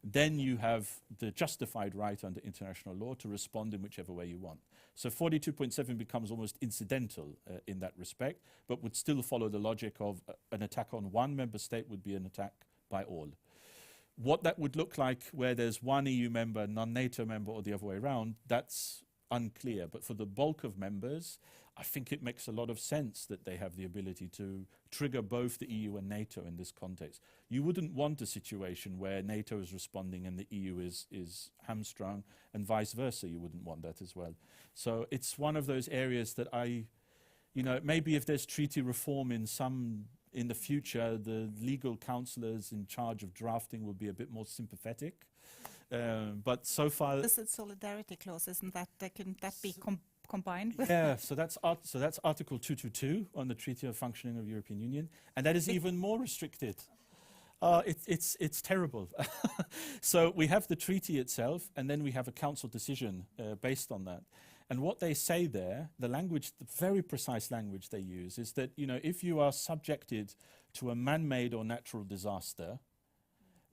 then you have the justified right under international law to respond in whichever way you want. So 42.7 becomes almost incidental in that respect, but would still follow the logic of an attack on one member state would be an attack by all. What that would look like where there's one EU member, non-NATO member, or the other way around, that's unclear. But for the bulk of members, I think it makes a lot of sense that they have the ability to trigger both the EU and NATO in this context. You wouldn't want a situation where NATO is responding and the EU is hamstrung, and vice versa. You wouldn't want that as well. So it's one of those areas that maybe if there's treaty reform in the future, the legal counselors in charge of drafting will be a bit more sympathetic. But so far, this is solidarity clause, isn't that? Couldn't that be combined with? Yeah, so that's Article 222 on the Treaty of Functioning of the European Union, and that is even more restricted. It's terrible. So we have the treaty itself, and then we have a council decision based on that. And what they say there, the very precise language they use, is that if you are subjected to a man-made or natural disaster,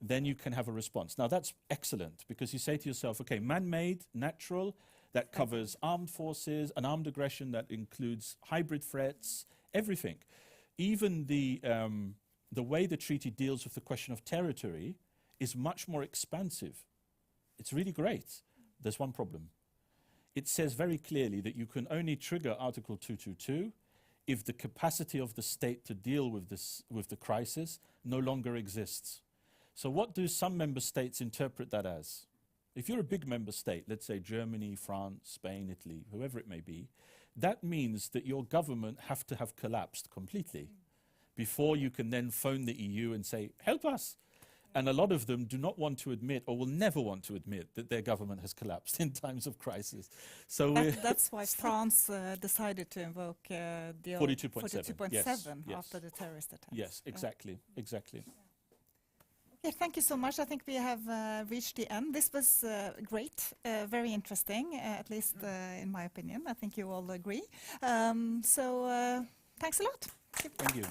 then you can have a response. Now that's excellent, because you say to yourself, okay, man-made, natural, that covers armed forces, an armed aggression that includes hybrid threats, everything. Even the way the treaty deals with the question of territory is much more expansive. It's really great. There's one problem. It says very clearly that you can only trigger Article 222 if the capacity of the state to deal with the crisis no longer exists. So what do some member states interpret that as? If you're a big member state, let's say Germany, France, Spain, Italy, whoever it may be, that means that your government have to have collapsed completely before you can then phone the EU and say, help us. And a lot of them do not want to admit, or will never want to admit, that their government has collapsed in times of crisis. So that's why France decided to invoke the 42.7 yes. after the terrorist attack. Yes, exactly. Okay, thank you so much. I think we have reached the end. This was great, very interesting, at least in my opinion. I think you all agree. So thanks a lot. Thank you.